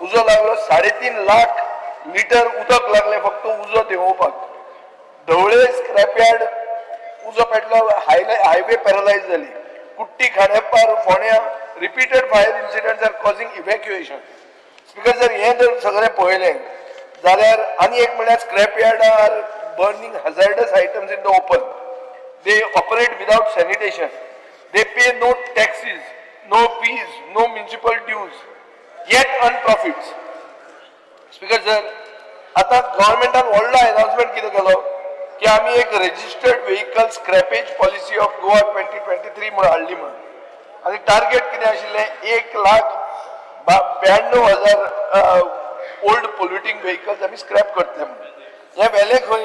उजो लागलो 3.5 लाख लिटर उदक लागले फक्त उजो देंवोवपाक धवळे स्क्रॅप यार्ड उजो पेटलो हायवे पॅरलायज जाली कुट्टी खांडेपार फोंड्या repeated fire incidents are causing evacuation speaker जर हें जर सगळें पळयलें जाल्यार आनी एक म्हळ्यार scrap yard are burning hazardous items in the open. They operate without sanitation. They pay no taxes, no fees, no municipal dues, yet earn profits. Speaker sir, आता गव्हर्नमेंटान व्हडलो अनाउन्समेंट कितें केलो की आमी एक registered vehicle scrappage policy of Goa 2023 म्हणून हाडली म्हणून आनी टार्गेट कितें आशिल्लें 1,92,000 ओल्ड पोल्युटींग व्हेइकल्स आमी स्क्रॅप करतले म्हणून हे वेले खंय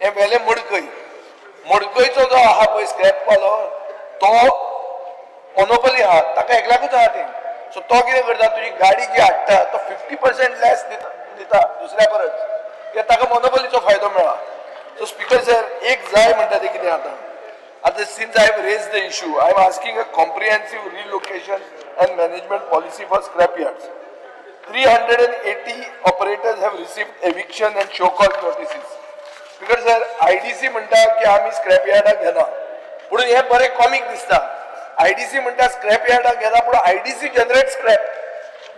हे वेले मडकयचो जो आहा पळय स्क्रॅप वालो तो मोनोपली आहा ताका एकल्याकूच आहा तें सो तो कितें करता तुजी गाडी जी हाडटा तो 50% लॅस दिता दुसऱ्या परस कित्याक ताका मोनोपलीचो फायदो मेळ्ळा सो स्पीकर सर एक जाय म्हणटा तें कितें आतां since I have raise the issue I am asking a comprehensive relocation and management policy for scrap yards 380 operators have received eviction and show cause notices. Because sir, IDC म्हणटा की आमी scrap यार्डाक घेना पूण हे बरें कॉमिक दिसता IDC म्हणटा scrap यार्डाक घेना पूण IDC generate scrap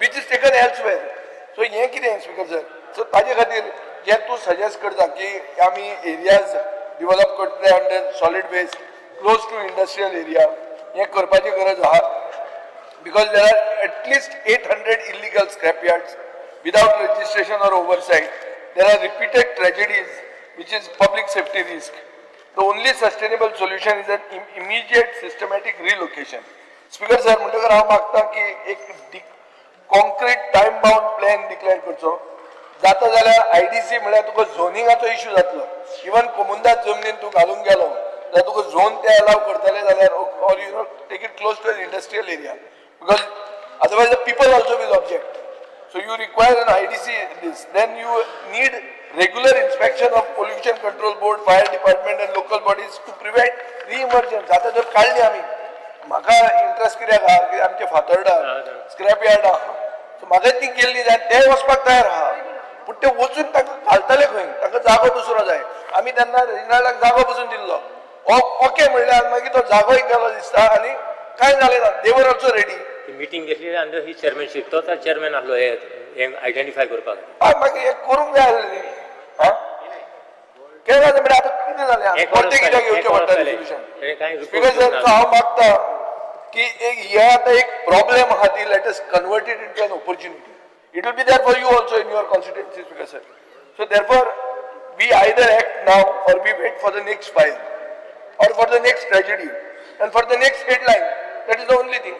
which is taken elsewhere. So हें कितें स्पीकर सर सो ताजे खातीर जे तूं सजेस्ट करता की आमी एरियाज डिवेलप करतले under solid waste close to industrial area हें करपाची गरज आहा because there are at least 800 illegal scrap yards without registration or oversight. There are repeated tragedies which is public safety risk. The only sustainable solution is an immediate systematic relocation. Speaker sir, म्हणटकर हांव मागता की एक concrete time bound plan declare करचो जाता जाल्यार IDC म्हळ्यार तुका झोनिंगाचो issue जातलो इवन कोमुनदाद जमनीन तूं घालूंक गेलो जाल्यार तुका झोन ते अलाव करतले जाल्यार or you know take it close to an industrial area. Because otherwise the people also will object. So you require an IDC this. Then you need regular inspection of Pollution Control Board, Fire Department and local bodies to prevent re-emergence. आता जर काढली आम्ही म्हाका interest कित्याक आहा की आमचे Fatorda scrap yard आहा सो म्हाका ती केल्ली जाय ते वचपाक तयार आहा पूण ते वचून ताका घालतले खंय ताका जागो दुसरो जाय आमी तेन्ना रिजनलाक जागो पसून दिल्लो ओके म्हणल्यार मागीर तो जागोय गेलो दिसता आनी काय जालें ना देवर ऑल्सो रेडी मिटींग घेतली अंडर ही चेअरमॅनशीप तोच चेअरमॅन आहलो हे आयडेंटिफाय करपाक हय मागीर एक करूंक जाय आसलें न्ही केलें जालें म्हणजे आतां कितें जालें परतें कित्याक घेवचें पडटा रिजोल्युशन बिकॉज हांव मागता की हे आतां एक प्रॉब्लेम आहा ती let us converted into an opportunity it will be there for you also in your constituency speaker sir so therefore we either act now or we wait for the next file or for the next tragedy and for the next headline. That is the only thing.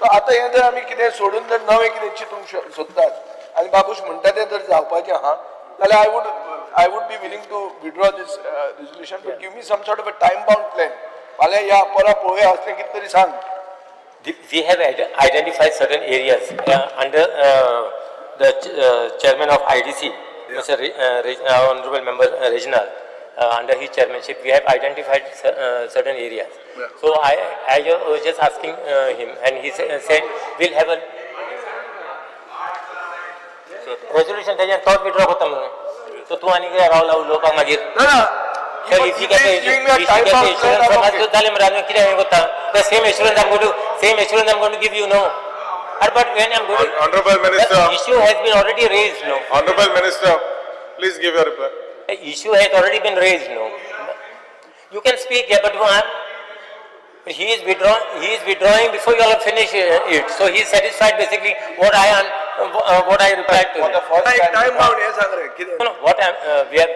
So आता हे जर आमी कितें सोडून जर नवें कितें चिंतूंक सोदतात आनी बाबूश म्हणटा तें जर जावपाचें आहा जाल्यार I would be willing to withdraw this resolution but give me some sort of a time bound plan. फाल्यां या परा पळोवया असलें कितें तरी सांग. We have identified certain areas under the chairman of IDC, Mr. Honorable Member Regional. Under his chairmanship, we have identified certain areas. Yeah. So I was just asking him, and he said we'll have a resolution. त्याच्यात तोच withdraw होता म्हणून. So तू आणि काय रावला लोकांक मागीर. So if you get the झाले मग किती आहे होता? The same assurance I'm going to give you now. But when I'm going, Honorable Minister, the issue has been already raised now. Honorable Minister, please give your reply. The issue has already been raised, no? You can speak, yeah, but he is withdrawing before you all finish it. So he is satisfied basically what I replied to. For the first time bound हे सांग रे कितें. No,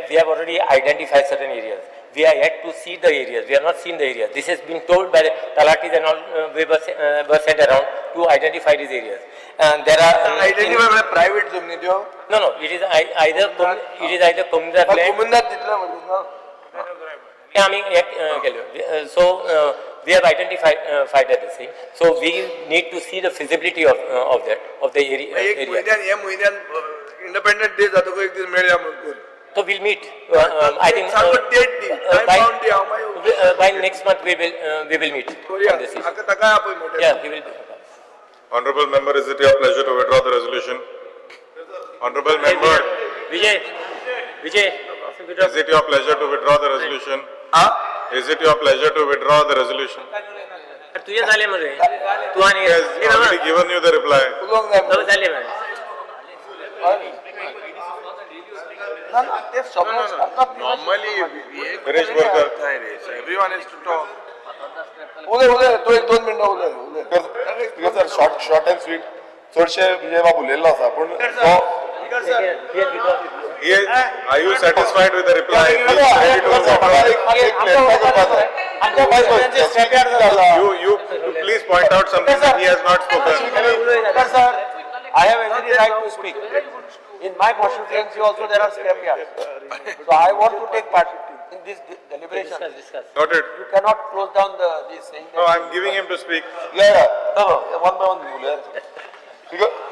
we have already identified certain areas. We are yet to see the areas. We have not seen the areas. This has been told by the Talatis and all. We were sent around to identify these areas. And there are identify by private जमनी त्यो. No. It is either communal land. Communal दितला म्हणून. Yeah, I mean, so we have identified that thing. So we need to see the feasibility of the area. एक महिन्यान independent day जातो को एक दिन मेळया म्हणून. So we'll meet. I think by next month we will meet on this issue. Yeah, he will. Honorable Member, is it your pleasure to withdraw the resolution? Honorable Member, Vijay, is it your pleasure to withdraw the resolution? Is it your pleasure to withdraw the resolution? तुझे झाले मरे. तू आणि He has already given you the reply. तो झाले मरे. Normally, Ganesh Borkar. Everyone is to talk. उलय तो एक 2 मिनिटं उलय. सर शॉर्ट अँड स्वीट चडशे विजय बाबू उलयल्लो आसा पूण Are you satisfied with the reply? You please point out something that he has not spoken. Sir, I have every right to speak. In my constituency also there are scrap yards. So I want to take part in this deliberation. Noted. You cannot close down this thing. No, I am giving him to speak. No, one by one बोलूया.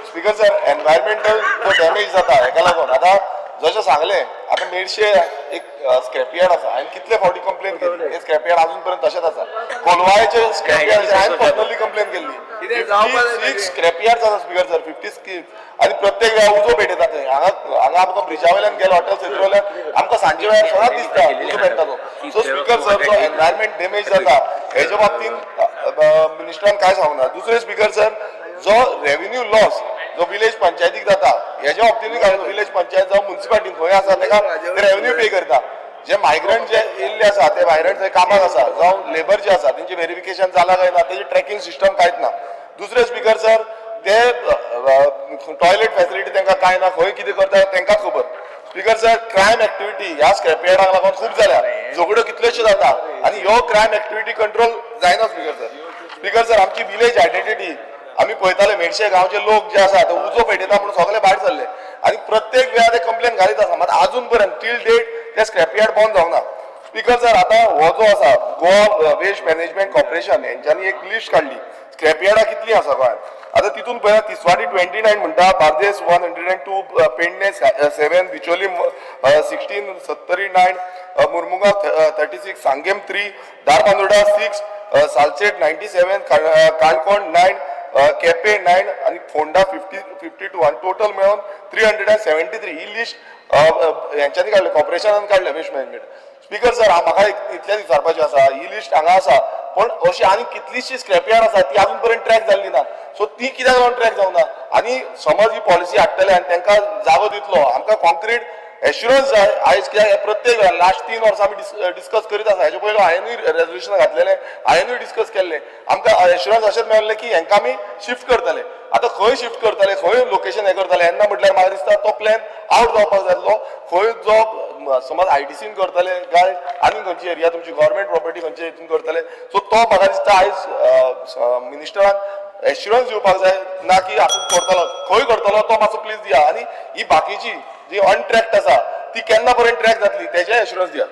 Speaker sir, environmental जो damage जाता हेका लागून आता जशें सांगलें आता मेडशे एक स्क्रॅप यार्ड आसा हांवें कितले फावटी कंप्लेन केली हे स्क्रॅप यार्ड अजून पर्यंत तशेंच आसा कोलवायचे स्क्रॅप यार्ड हांवें पर्सनली कंप्लेन केल्ली 56 स्क्रॅप यार्ड आसा स्पीकर सर 50 स्कीम आनी प्रत्येक वेळा उजो पेटयता थंय हांगा आमकां ब्रिजा वयल्यान गेलो हॉटेल थंयसर वयल्यान आमकां सांजे वेळार सदांच दिसता उजो पेटता तो सो स्पीकर सर जो एनवायरमेंट डॅमेज जाता हेच्या बाबतींत मिनिस्टरान काय सांगना दुसरे स्पीकर सर जो रेव्हेन्यू लॉस जो विलेज पंचायतीक जाता हेच्या बाबतींत विलेज पंचायत जावं म्युन्सिपालिटी खंय आसा तेका रेव्हेन्यू पे करता जे मायग्रंट जे येयल्ले आसा ते भायल्यान थंय कामाक आसा जावं लेबर जे आसा तेंचे व्हेरिफिकेशन जाला काय ना तेजी ट्रॅकिंग सिस्टम कांयच ना दुसरे स्पीकर सर ते टॉयलेट फॅसिलिटी तांकां काय ना खंय कितें करता तांकां खबर स्पीकर सर क्रायम एक्टिविटी ह्या स्क्रॅप यार्डाक लागून खूब जाल्या झगड्यो कितल्योश्यो जाता आनी ह्यो क्रायम एक्टिविटी कंट्रोल जायना स्पीकर सर आमची विलेज आयडेंटिटी आम्ही पळयताले मेडशे गांवचे लोक जे आसा ते उजो पेटयता म्हणून सगळे भायर सरले आनी प्रत्येक वेळा ते कंप्लेन घालीत आसा मात अजून पर्यंत टील डेट ते स्क्रॅप यार्ड बंद जावंक ना स्पीकर सर आता हो जो आसा गोवा वेस्ट मॅनेजमेंट कॉर्पोरेशन हेंच्यांनी एक लिस्ट काडली स्क्रॅप यार्डां कितलीं आसा गोंयांत आता तितून पळया तिसवाडी 29 म्हणटा बार्देस 102 पेडणे 7 बिचोली 16 सत्तरी 9 मुर्मुगांव 36 सांगेम 3 धारबांदोडा 6 सालसेट 97, काणकोण 9, केपें 9 आणि फोंडा 52 आणि टोटल मेळून 373 ही लिस्ट यांच्यानी काडल्या, कॉर्पोरेशनान काडल्या वेस्ट मॅनेजमेंट. स्पीकर सर, म्हाका इतलें विचारपाचें आसा, ही लिस्ट हांगा आसा पण अशी आनी कितलीशी स्क्रॅपयार्ड आसा ती अजून पर्यंत ट्रॅक जाल्ली ना. सो ती कित्याक लागून ट्रॅक जावना? आनी समज ही पॉलिसी हाडटले आनी तांकां जागो दितलो, आमकां कॉन्क्रीट एश्युरन्स जाय. आयज कित्याक प्रत्येक लास्ट 3 वर्सां आमी डिस्कस करीत आसा. हेजे पयलीं हांवेंनूय रेजोल्युशन घातलेलें, हांवेंनूय डिस्कस केल्लें. आमकां एश्युरन्स अशेंच मेळ्ळें की हांकां आमी शिफ्ट करतले. आतां खंय शिफ्ट करतले, खंय लोकेशन हें करतले येन्ना म्हटल्यार म्हाका दिसता तो प्लॅन आवट जावपाक जातलो. खंय जो समज आयटीसीन करतले काय आनी खंयची एरिया तुमची गव्हर्मेंट प्रॉपर्टी खंयच्या हितून करतले, सो तो म्हाका दिसता आयज मिनिस्टरान एश्युरन्स दिवपाक जाय ना की आपूण करतलो, खंय करतलो तो मातसो प्लीज दिया. आनी ही बाकीची जी अनट्रॅक्ट आसा ती केन्ना पर्यंत ट्रॅक जातली तेजे एश्युरन्स दिया.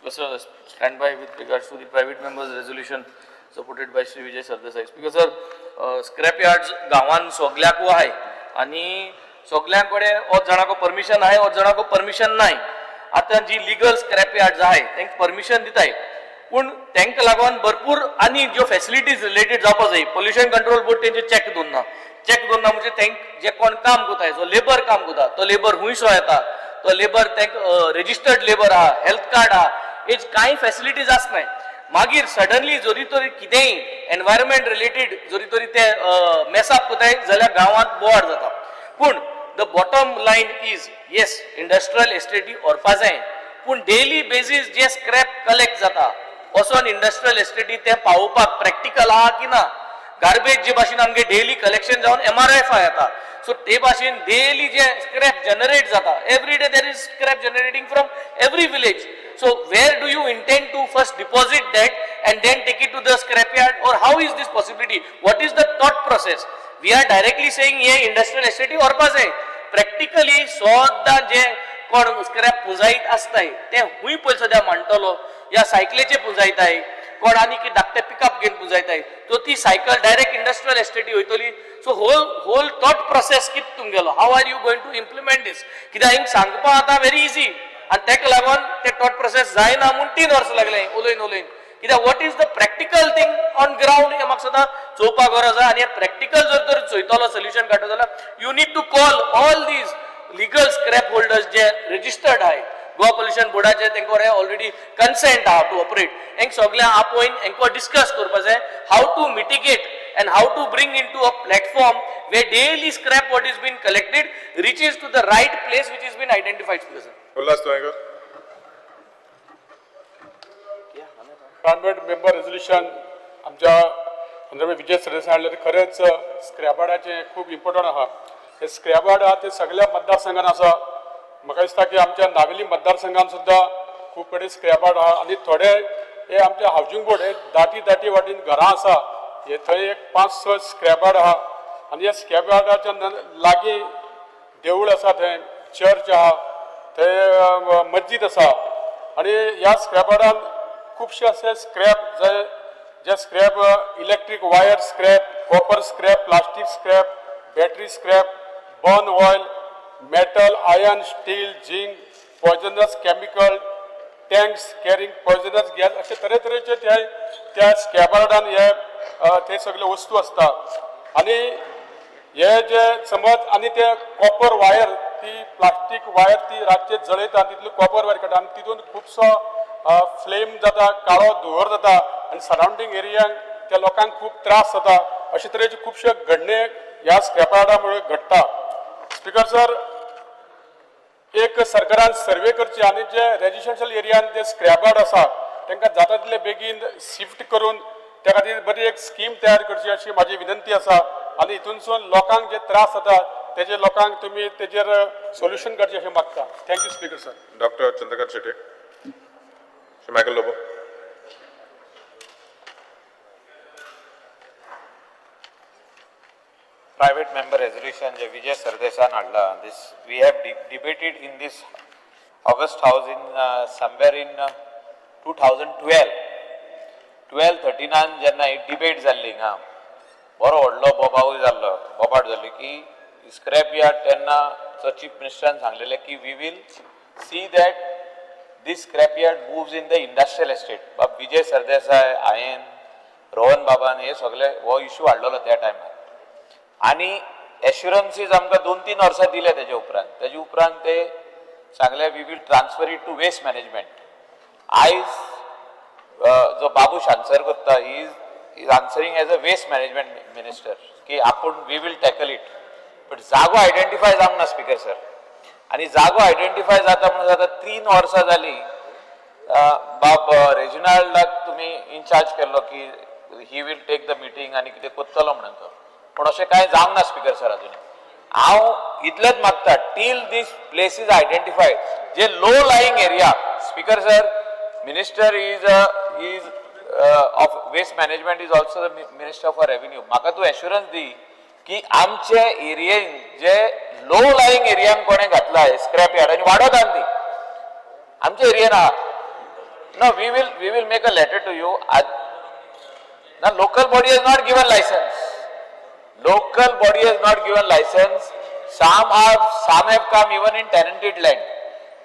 Sir, stand by with regards to the private members resolution supported by Shri Vijay Sardesai. Speaker sir, scrap yards गावान सगळ्याक आहे आणि सगळ्यांकडे होच जाणाको परमिशन आहे, होच जाणाको परमिशन नाही. आता जी लिगल स्क्रॅप यार्ड्स आहे त्यांक परमिशन दिताय पण त्यांक लागून भरपूर आणि ज्यो फॅसिलिटीज रिलेटेड जावपाक जाय. पोल्युशन कंट्रोल बोर्ड त्यांचे चॅक दोनना म्हणजे त्यांक जे कोण काम करताय, जो लेबर काम करता तो लेबर हुंयसो येता, तो लेबर त्यांक रजिस्टर्ड लेबर आहा, हेल्थ कार्ड आहा, हेच कांय फॅसिलिटीज आसनाय. मागीर सडनली जरी तरी कितेंय एनवायरमेंट रिलेटेड जरी तरी ते मेसअप करताय जाल्यार गांवांत बोवाड जाता. पूण the bottom line is yes industrial एस्टेटी व्हरपा जाय पूण डेली बेजीस जे स्क्रॅप कलेक्ट जाता वचोन इंडस्ट्रियल एस्टेटी ते पावोवपाक प्रॅक्टिकल आहा की ना. गार्बेज जे भाशेन आमगे डेली कलेक्शन जावन MRFI येता, सो ते भाशेन डेली जे स्क्रॅप जनरेट जाता, every day there is scrap generating from every village. So where do you intend to first deposit that and then take it to the scrapyard, or how is this possibility? What is the thought process? We are directly saying ये industrial estate और pass है. Practically सोदा जे कोण scrap पुंजायत आसताय ते हुंय पयस सद्या मांडटलो या सायकलेचे पुंजायताय, कोण आनी की धाकटे पिकअप घेवन पुंजायताय, तो ती सायकल डायरेक्ट इंडस्ट्रियल एस्टेटी वयतली. सो होल थॉट प्रोसेस कित तुमगेलो, how are you going to implement this? कित्याक हिंग सांगपा आतां व्हेरी इजी आणि तेका लागून ते थॉट प्रोसेस जायना म्हणून 3 वर्सां लागले उलयन. कित्याक what is the practical thing on ground हे म्हाका सदां चोवपाक गरज आहा. आनी प्रॅक्टिकल जर तर चोयतलो सोल्युशन काडटलो जाल्यार you need to call all these legal scrap holders जे रजिस्टर्ड आहाय गोवा पोल्युशन बोर्डाचे, तेंकोर ऑलरेडी कन्सेंट आहा टू ऑपरेट. हेंक सगळ्या आपोवन हेंको डिस्कस करपा जाय how to mitigate and how to bring into a platform where daily scrap what is been collected reaches to the right place which has been identified. Private member resolution आमच्या होनरेबल विजय सरदेसाय हाडलें खरेंच scrap खूप important आहा. हे scrap yard आहा ते सगळ्या मतदारसंघान आसा. म्हाका दिसता की आमच्या नावेली मतदारसंघान सुद्दां खूब कडेन स्क्रॅप यार्ड आहा आनी थोडे हे आमचे हावजिंग बोर्ड हे दाटी वाटेन घरां आसा, हे थंय एक 5-6 स्क्रॅप यार्ड आहा. आनी ह्या स्क्रॅप यार्डाच्या लागीं देवूळ आसा, थंय चर्च आहा, थंय मस्जिद आसा. आनी ह्या स्क्रॅप यार्डान खुबशे असे स्क्रॅप जे scrap electric wire scrap, copper scrap, plastic scrap, battery scrap, burn oil, metal, iron, steel, zinc, poisonous chemical, tanks carrying poisonous gas अशे तरेतरेचे त्या स्क्रॅप यार्डान हे ते सगळे वस्तू असता. आनी हे जे समज आनी ते कॉपर वायर, ती प्लास्टीक वायर ती रातचे जळयता, तितली कॉपर वायर काडटा आनी तितून खुबसो फ्लेम जाता, काळो धुंवर जाता आनी सरावंडींग एरियांक त्या लोकांक खूब त्रास जाता. अशे तरेचे खुबशे घडणे ह्या स्क्रॅप यार्डा मुळे घडटा. स्पीकर सर, एक सरकारान सर्वे करची आनी जे रेजिडेन्शियल एरियान जे स्क्रॅप यार्ड आसा तांकां जाता तितले बेगीन शिफ्ट करून त्या खातीर बरी एक स्कीम तयार करची अशी माझी विनंती आसा. आनी हितूनसून लोकांक जे त्रास जाता तेजे लोकांक तुमी तेजेर सोल्युशन करचें अशें मागता. Thank you speaker sir. Doctor Chandrakant Shete. Shri Michael Lobo. Private member resolution जे विजय सरदेसान हाडला, this we have debated in this August House in somewhere in 2012-13 जेन्ना ही डिबेट जाल्ली हांगा बरो व्हडलो बोबाट जाल्लो की स्क्रॅप यार्ड तेन्ना चीफ मिनिस्टरान सांगलेलें की we will see that this scrapyard moves in the industrial estate. But Vijay Sardesai, Ayan, Rohan बाबान हे सगळे हो इश्यू हाडलेलो त्या टायमार आनी एश्युरन्सीज आमकां 2-3 वर्सां दिले तेजे उपरांत ते सांगले we will transfer it to waste management. आयज जो बाबूश आन्सर करता is answering as a waste management minister की आपूण we will tackle it. But जागो आयडेंटिफाय जावंक ना स्पीकर सर. आनी जागो आयडेंटिफाय जाता म्हणून जाता 3 वर्सां जाली. बाब रेजिनाल्डाक तुमी इन्चार्ज केल्लो की he will take the meeting आनी कितें कोत्तलो म्हणून तो. पण अशें कांय जावंक ना स्पीकर सर अजून. हांव इतलेंच मागता टील दीस प्लेसीस आयडेंटिफायड जे low lying area. Speaker sir minister is of waste management is also the minister for revenue. म्हाका तूं एश्युरन्स दी की आमचे एरियेन जे लो लाईंग एरियान कोणें घातलाय स्क्रॅप यार्ड आनी वाडोत ती आमच्या एरियेन आहा. No we will make a letter to you. Now local body has not given license. Local body has not given license. Some have come even in tenanted land.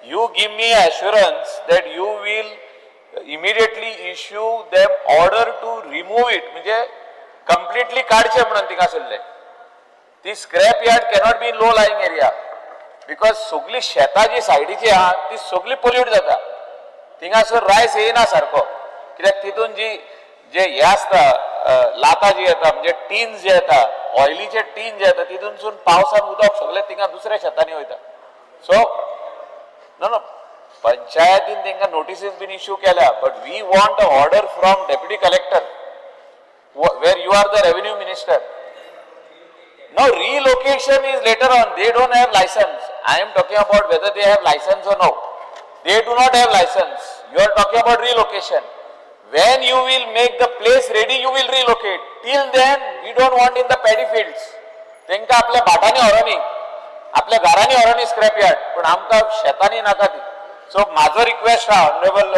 You give me assurance that you will immediately issue them order to remove it. म्हणजे completely काढचे म्हणून थिंगा आसले. ती scrap yard cannot be in low lying area because सगळी शेतां जी सायडीची आहा ती सगळी पोल्यूट जाता. थिंगासर रायस येना सारको कित्याक तितून जे हे आसता लाता जी येता म्हणजे टीन्स जे येता ऑयलीचे टीन जे येता तितूनसून पावसान उदक सगळे थिंगा दुसऱ्या शेतांनी वयता. सो नो पंचायतीन तांकां नोटिसीस बीन इश्यू केल्या. But we want a order from deputy collector where you are the revenue minister. No relocation is later on. They don't have license. I am talking about whether they have license or no. They do not have license. You are talking about relocation. When you will make the place ready, you will relocate. Till then, we don't want in the paddy fields. तेंका आपल्या भाटांनी व्हरोनी, आपल्या घरांनी व्हरोनी scrap yard, पण आमकां शेतांनी नाका ती. So म्हाजो रिक्वेस्ट आहा ऑनरेबल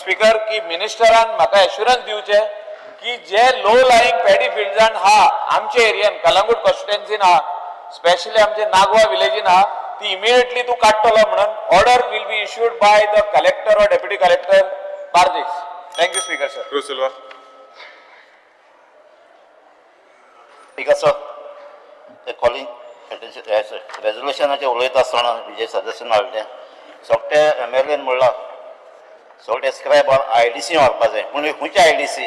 स्पीकर की मिनिस्टरान म्हाका एश्युरन्स दिवचे की जे लो लाईंग पॅडी फिल्ड्सान हा आमच्या एरियान कलंगूट कॉन्स्टिट्युएन्सीन हा स्पेशली आमचे नागवा विलेजीन हा ती इमिडिएटली तू काडटलो म्हणून order will be issued by the collector or deputy collector Bardez. Thank you, Speaker, sir. Cruz Silva. Speaker, sir, the calling resolution उलयता आसतना विजय सदस्यान हाडलें सगळे MLA म्हणला सगळे स्क्रॅप IDC व्हरपा जाय. पूण खंयचे IDC?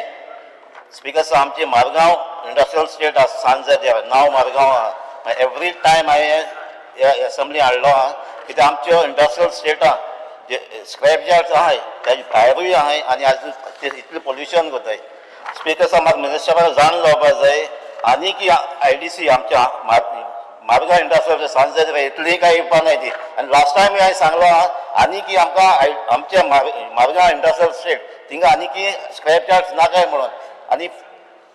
स्पीकर सर आमचे मारगांव इंडस्ट्रियल स्टेट आसा सांजे नांव मारगांव आहा. एवरी टायम हांवें एसेंब्ली हाडलो आहा कित्याक आमच्यो इंडस्ट्रियल स्टेटां जे स्क्रॅप यार्ड्स आहाय ताजे भायरूय आहाय आनी आज ते इतलें पोल्युशन करताय. स्पीकर सर म्हाका मिनिस्टराक जाण जावपाक जाय आनी की IDC आमच्या मारगांव इंडस्ट्रियल सांजे इतली काय येवपा नाय ती. आनी लास्ट टायम हांवें सांगलो आहा आनी की आमकां आमच्या मारगांव इंडस्ट्रियल स्टेट थिंगा आनी की स्क्रॅप यार्ड्स नाकाय म्हणून. आनी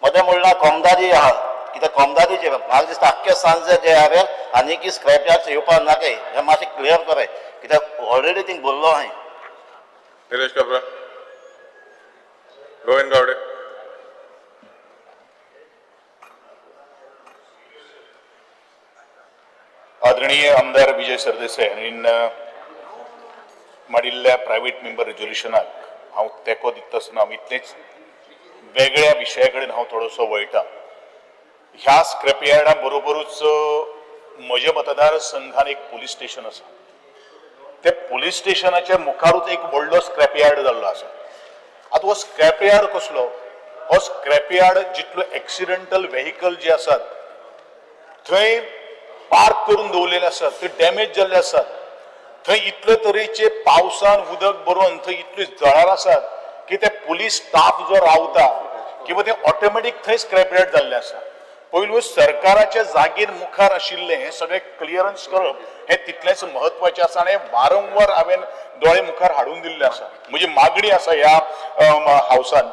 मदें म्हणल्यार कोमदारी आहा कित्याक कोमदारीचे म्हाका दिसता आख्खे सांजे जे हांवें आनी की स्क्रॅप यार्ड्स येवपा नाकाय हें मातशें क्लियर कराय कित्याक ऑलरेडी थिंग बोल्लो हांवें. Nilesh Kabra. Govind Gowde. आदरणीय आमदार विजय सरदेसाय हांणी माडिल्ल्या प्रायव्हेट मेंबर रेजोल्युशनाक हांव तेंको दिता आसतना हांव इतलेच वेगळ्या विशया कडेन हांव थोडोसो वळटा. ह्या स्क्रॅप यार्डा बरोबरूच म्हज्या मतदारसंघान एक पुलीस स्टेशन आसा. ते पुलीस स्टेशनाच्या मुखारूच एक व्हडलो स्क्रॅप यार्ड जाल्लो आसा. आतां हो स्क्रॅप यार्ड कसलो? हो स्क्रॅप यार्ड जितलो एक्सिडेंटल व्हेहिकल जे आसात थंय पार्क करून दवरलेले आसात, थंय डॅमेज जाल्ले आसात, थंय इतले तरेचे पावसान उदक भरून थंय इतले जळार आसात की ते पुलीस स्टाफ जो रावता किंवा ते ऑटोमॅटीक थंय स्क्रॅप यार्ड जाल्ले आसा. पयलू सरकाराच्या जागेर मुखार आशिल्ले हे सगळे क्लियरन्स करप हे तितलेच महत्वाचे आसा आनी वारंवार हांवें दोळे मुखार हाडून दिल्ले आसा. म्हजी मागणी आसा ह्या हावसान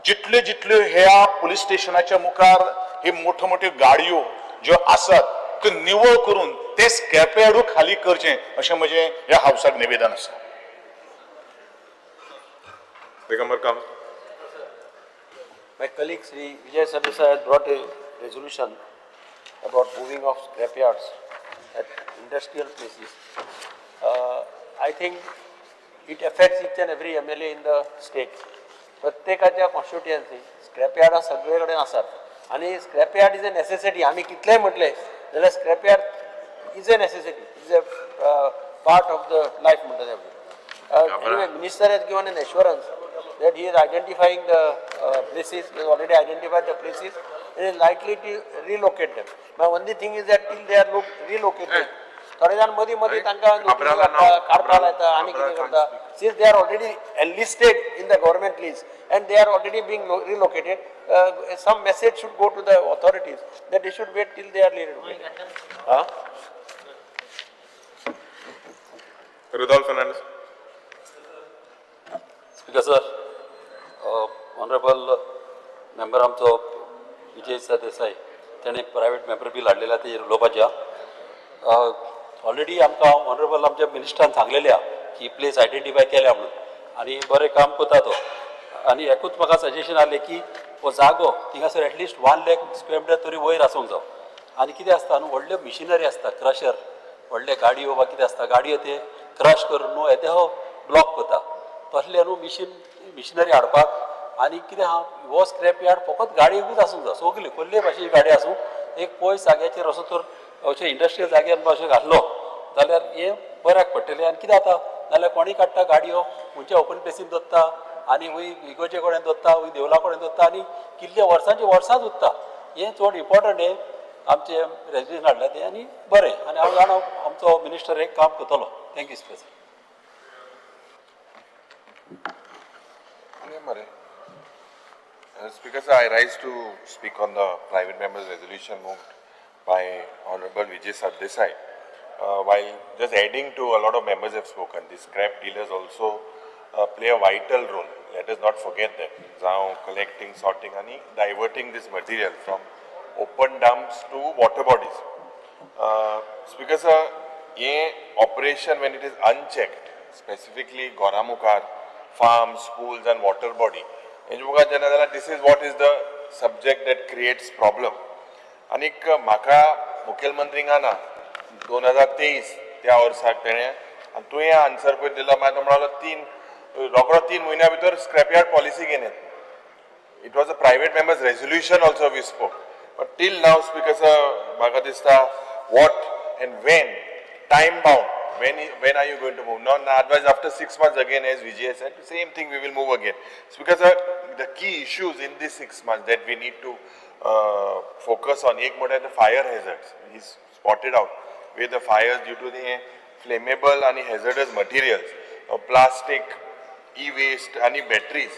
जितले जितले ह्या पुलीस स्टेशनाच्या मुखार हे मोठ्यो मोठ्यो गाडयो ज्यो आसात त्यो निवळ करून ते स्क्रॅप यार्डू खाली करचें अशें म्हजें ह्या हावसाक निवेदन आसा. Digambar Kamat. My colleague Sri Vijay Sardesai has brought a resolution about moving of scrapyards at industrial places. I think it affects each and every MLA in the state. प्रत्येकाच्या कॉन्स्टिट्युएन्सी स्क्रॅप यार्डां सगळे कडेन आसात आनी scrap yard is a necessity. आमी कितलेंय म्हटलें जाल्यार scrap yard is a necessity, is a part of the life म्हणटा तें. Anyway, Minister has given an assurance that he is identifying the places, he has already identified the places and is likely to relocate them. My only thing is that till they are relocated, थोडे जाण मदीं मदीं तांकां काडपाक लायता आनी कितें करता. Since they are already enlisted in the government list and they are already being relocated, some message should go to the authorities that they should wait till they are relocated. Rudolph Fernandez. Speaker sir, honorable member आमचो विजय सरदेसाई ताणें private member bill हाडलेला तेजेर उलोवपाच्या. Already आमकां honourable आमच्या मिनिस्टरान सांगलेले की place identify केल्या म्हणून आनी बरें काम करता तो. आनी एकूच म्हाका सजेशन आसलें की हो जागो थिंगासर एटलिस्ट 1 लाख स्क्वेअर मिटर तरी वयर आसूंक जाय. आनी कितें आसता न्हू व्हडल्यो मिशिनरी आसता, क्रशर, व्हडले गाडयो वा कितें आसता, गाडयो ते क्रश करून न्हू येते हो ब्लॉक करता. तसले न्हू मिशिनरी हाडपाक आनी कितें आहा हो स्क्रॅप यार्ड फकत गाडयेकूच आसूंक जाय. सगल्यो कसले भाशेची गाडी आसूं. एक पयस जाग्याचेर असो तर अशें इंडस्ट्रियल जाग्यार अशें घातलो जाल्यार हें बऱ्याक पडटलें. आनी कितें जाता नाल्यार कोणीय काडटा गाडयो खंयच्या ओपन प्लेसीन दवरता आनी हूंय इगोचे कडेन दवरता, हूंय देवळा कडेन दवरता आनी कितले वर्सांच उरता. हें चड इम्पॉर्टंट हें आमचे रेजिडेंट हाडला तें आनी बरें. आनी हांव जाणा आमचो मिनिस्टर एक काम करतलो. Thank you special. Speaker sir, I rise to speak on the private members resolution moved by Honorable Vijay Sardesai. While just adding to a lot of members have spoken, the scrap dealers also play a vital role. Let us not forget that. Now collecting, sorting and diverting this material from open dumps to water bodies. Speaker sir, a operation when it is unchecked, specifically Goramukar, farms, schools and water body, this is what is the subject that creates problem. Anik म्हाका मुखेलमंत्रींगाना 2023 त्या वर्साक तेणें आनी तुवें answer पळय दिलो मागीर तो म्हणलो रोखडो 3 म्हयन्या भितर स्क्रॅपयार्ड पॉलिसी घेवन येता. It was a private members resolution also we spoke. But till now, Speaker sir, म्हाका दिसता what and when, time bound, when are you going to move? Not otherwise after 6 months again, as Vijay said, same thing we will move again. Speaker sir, the key issues in these 6 months that we need to focus on, ek mode the fire hazards. He's spotted out where the fires due to the flammable and hazardous materials, plastic, e-waste and batteries.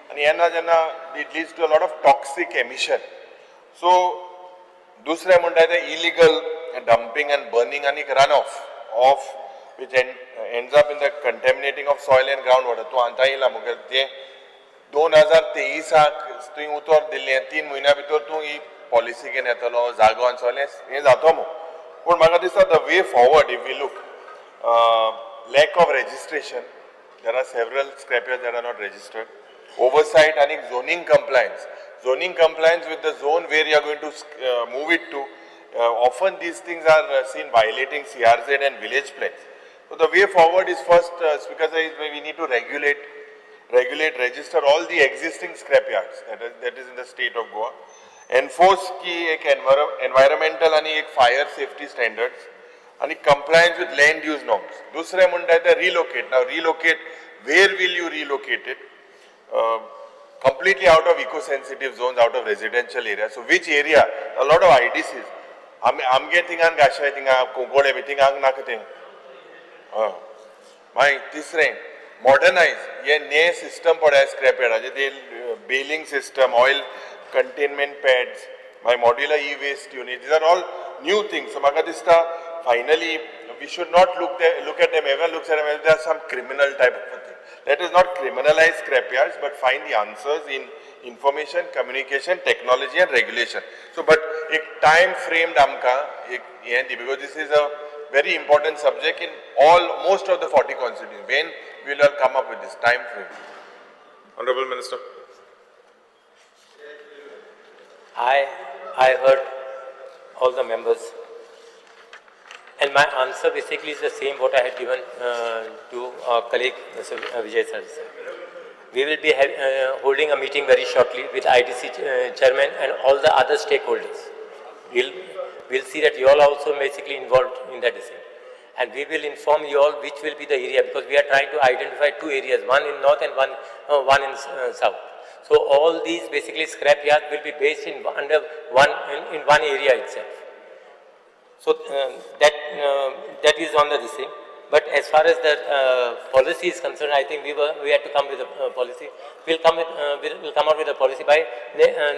And it leads to a lot of toxic emission. So, दूसरे म्हणटा ते illegal dumping and burning and runoff of which ends up in the contaminating of soil and groundwater. तो आंता येयला मुखेल ते 2023 तुवें उतर दिल्लें 3 म्हयन्या भितर तूं ही पॉलिसी घेवन येतलो जागो आनी सगळें हें जातो मू. पूण म्हाका दिसता the way forward if we look lack of registration, there are several scrapyards that are not registered, oversight and zoning compliance. Zoning compliance with the zone where you are going to move it to. Often these things are seen violating CRZ and village plans. So the way forward is first, Speaker sir, we need to regulate, register all the existing scrapyards that is in the state of Goa. Enforce ki ek environmental and ek fire safety standards and compliance with land use norms. दूसरे मुंडा है relocate. Now relocate, where will you relocate it? Completely out of eco-sensitive zones, out of residential areas. So which area? A lot of IDCs. आमगे थिंगान गाशाय थिंगा कोंकोडे बी थिंगा नाकते. मागीर तिसरें modernise हे नये system पळय स्क्रॅपयार्डाचे ते बेलिंग सिस्टम, ऑयल कंटेनमेंट पैड्स, मागीर modular e-waste unit, these are all new things. So म्हाका दिसता finally we should not look at them, everyone looks at them as they are some criminal type of thing. Let us not criminalize scrapyards but find the answers in information, communication, technology and regulation. So but a time framed amka because this is a very important subject in most of the 40 constituencies. When we will all come up with this time frame? Honorable Minister. I heard all the members, and and my answer basically is the same what I had given to our colleague Mr. Vijay sir. We will be holding a meeting very shortly with IDC chairman and all the other stakeholders. We'll see that you all also basically involved in that decision. And we will inform you all which will be the area, because we are trying to identify 2 areas, one in north and one in south. So all these basically scrap yard will be based in one area itself. So that is on the thing. But as far as the policy is concerned, I think we had to come with a policy. We'll come out with a policy by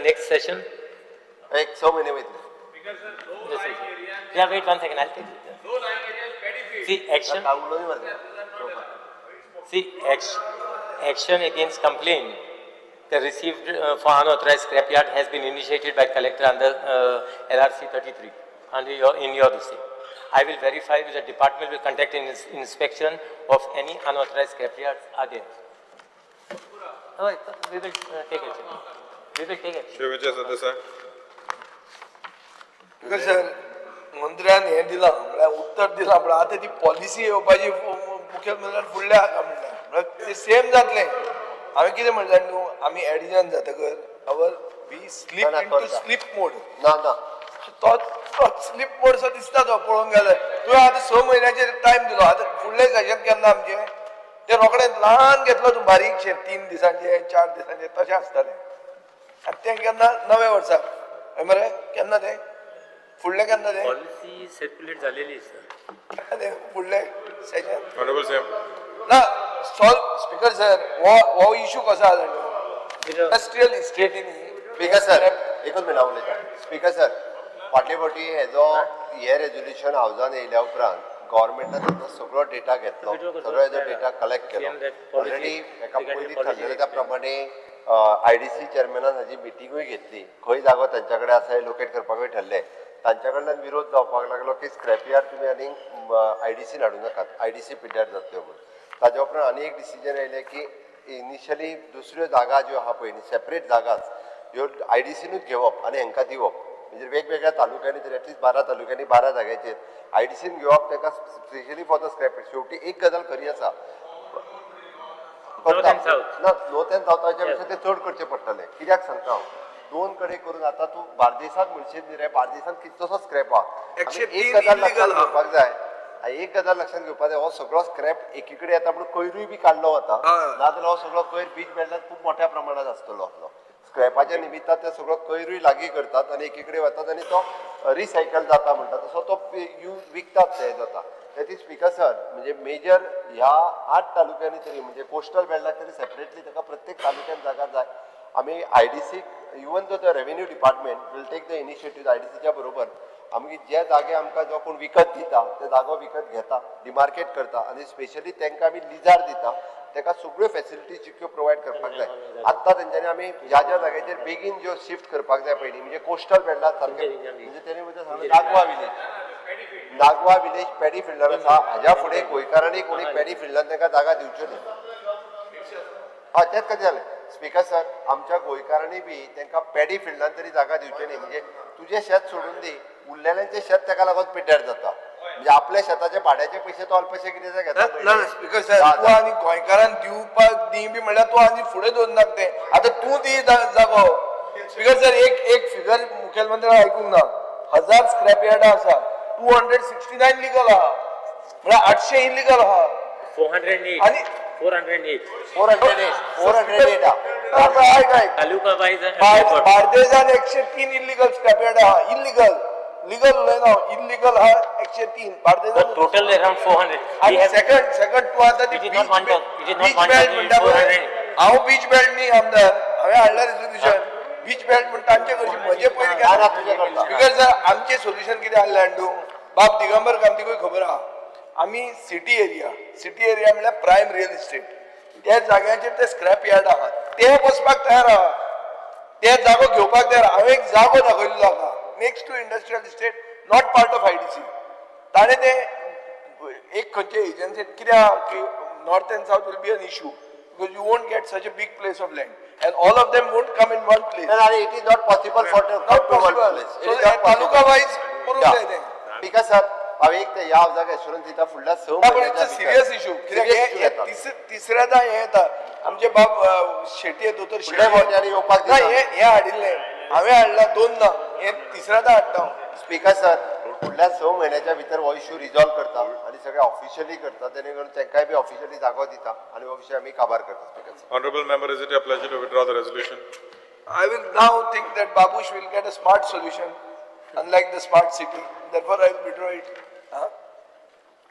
next session. So many with Yeah, wait 1 second, I'll take it. See, action against complaint received for unauthorized scrapyard has been initiated by collector under LRC 33 in your district. I will verify with the department will conduct an inspection of any unauthorized scrapyards are there. All right, we will take action. We will take action. Because मंत्र्यान हे दिला म्हळ्यार उत्तर दिला पण आता ती policy येवपाची मुखेलमंत्र्यान फुडल्या हाका म्हणला ते सेम जातलें हांवें कितें म्हणलें न्हू आमी एडिशन जातकर our we sleep into sleep mode ना ना तो स्लीप मोड सो दिसता तो पळोवंक गेल्यार तुवें आतां 6 म्हयन्याचेर टायम दिलो आतां फुडले सेशन केन्ना आमचें ते रोखडें ल्हान घेतलो तूं बारीकशें 3 दिसांचे 4 दिसांचे तशें आसतालें आनी तें केन्ना नव्या वर्साक मरे केन्ना तें फुडले केन्ना ते पॉलिसी सर्क्युलेट झालेली सर फुडले सेशन Honorable Sam. ना सॉल्व स्पीकर सर हो इशू कसो आसा इंडस्ट्रियल इस्टेटीनी स्पीकर सर एकूच मिनट उलयता स्पीकर सर फाटले फावटी हेजो हे रेजोल्युशन हावजान येयल्या उपरांत गव्हर्मेंटान तेजो सगळो डेटा घेतलो सगळो हेजो डेटा कलेक्ट केलो ऑलरेडी एका पयलीं ठरलेल्या त्या प्रमाणे IDC चेअरमॅनान हाजी मिटींगूय घेतली खंय जागो तांच्या कडेन आसा हे लोकेट करपाकूय ठरलें तांच्या कडल्यान विरोध जावपाक लागलो की स्क्रॅपयार्ड तुमी आनीक IDC हाडूं नाकात IDC पिड्ड्यार जातल्यो म्हणून ताजे उपरांत आनी एक डिसिजन येयलें की इनिशियली दुसऱ्यो जागा ज्यो आहा पळय सेपरेट जागाच ह्यो IDCनूच घेवप आनी हांकां दिवप म्हणजे वेगवेगळ्या तालुक्यांनी तरी एटलीस्ट 12 तालुक्यांनी 12 जाग्याचेर IDCन घेवप ताका स्पेशली फॉर द स्क्रॅप शेवटी एक गजाल खरी आसा नॉर्थ एंड सावथाच्या पेक्षा ते चड करचें पडटलें कित्याक सांगता हांव 2 कडेन करून आतां तूं बार्देसांत म्हणशीत न्ही रे बार्देसांत कितलोसो स्क्रॅप आहा एक गजाल लक्षांत घेवपाक जाय एक गजाल लक्षांत घेवपाक जाय हो सगळो स्क्रॅप एकी कडेन येता पूण कोयरूय बी काडलो वता नाजाल्यार हो सगळो कोयर बीच बेल्टांत खूब मोठ्या प्रमाणात आसतलो स्क्रॅपाच्या निमित्तान ते सगळो कोयरूय लागीं करतात आनी एकी कडेन वतात आनी तो रिसायकल जाता म्हणटा तसो तो विकतात ते जाता त्याची स्पीकर सर म्हणजे मेजर ह्या 8 तालुक्यांनी तरी म्हणजे कोस्टल बेल्टाक तरी सेपरेटली ताका प्रत्येक तालुक्यात जागा जाय आमी IDC even though the revenue department will take the initiative IDCच्या बरोबर आमगे जे जागे आमकां जो कोण विकत दिता ते जागो विकत घेता डिमार्केट करता आनी स्पेशली तांकां आमी लिजार दिता ताका सगळ्यो फॅसिलिटीज जितक्यो प्रोवायड करपाक जाय आत्तां तेंच्यांनी आमी ज्या ज्या जाग्याचेर बेगीन ज्यो शिफ्ट करपाक जाय पयलीं म्हणजे कोस्टल बेल्टात सारके म्हणजे तेणी म्हणजे सांगलें नागवा विलेज पॅडी फिल्डार आसा हाज्या फुडें गोंयकारांनी कोणी पॅडी फिल्डान तांकां जागा दिवच्यो न्ही हय तेंच कशें जालें स्पीकर सर आमच्या गोंयकारांनी बी तांकां पॅडी फिल्डान तरी जागा दिवच्यो न्ही म्हणजे तुजें शेत सोडून दी उरलेल्यांचें शेत ताका लागून पिड्ड्यार जाता म्हणजे आपल्या शेताचे भाड्याचे पयशे तो अल्पशे कितें घेता ना स्पीकर सर तूं आनी गोंयकारांक दिवपाक दी बी म्हणल्यार तूं आनी फुडें दवरनाक तें आतां तूं दी जागो स्पीकर सर एक फिगर मुखेलमंत्र्यान आयकूंक ना 1000 स्क्रॅप यार्डां आसा 269 लीगल आहा म्हळ्यार 800 इलिगल आहा 408 आनी 408 तालुका वाईज बार्देजान 103 इलिगल स्क्रॅप यार्ड आहा इलिगल लीगल उलयना इलिगल आहा 103 बार्देजान टोटल अराउंड 400 आनी सेकंड तूं आतां ती बीच बेल्ट म्हणटा पळय हांव बीच बेल्ट न्ही आमदार हांवें हाडला रेजोल्युशन बीच बेल्ट म्हणटा तांचे कशी म्हजे पयलीं स्पीकर सर आमचें सोल्युशन कितें आसलें न्हू बाब दिगंबर कामतीकूय खबर आहा आमी सिटी एरिया म्हणल्यार प्रायम रियल इस्टेट त्या जाग्याचेर ते स्क्रॅप यार्ड आहा ते वचपाक तयार आहा ते जागो घेवपाक तयार हांवें एक जागो दाखयल्लो आहा next to industrial estate not part of IDC ताणें ते एक खंयचे एजन्सीन कित्याक की north and south will be an issue because you won't get such a big place of land and all of them won't come in one place. And it is not possible for the not possible. So taluka wise because sir हांव एक ते ह्या जागा assurance दिता फुडल्या 6 म्हयन्याच्या serious issue कित्याक तिसऱ्यांदा हे येता आमचे बाब शेट्ये दोतोर फुडल्या मोठ्याने येवपाक दिता. हे हाडिल्ले हांवें हाडला 2दा हे तिसऱ्यांदा हाडटा स्पीकर सर फुडल्या 6 म्हयन्याच्या भितर हो इश्यू रिजॉल्व करता आनी सगळे ऑफिशियली करता तेणे करून तांकांय बी ऑफिशियली जागो दिता आनी हो विशय आमी काबार करता speaker sir. Honorable member, is it your pleasure to withdraw the resolution? I will now think that Babush will get a smart solution, unlike the smart city. Therefore, I will withdraw it.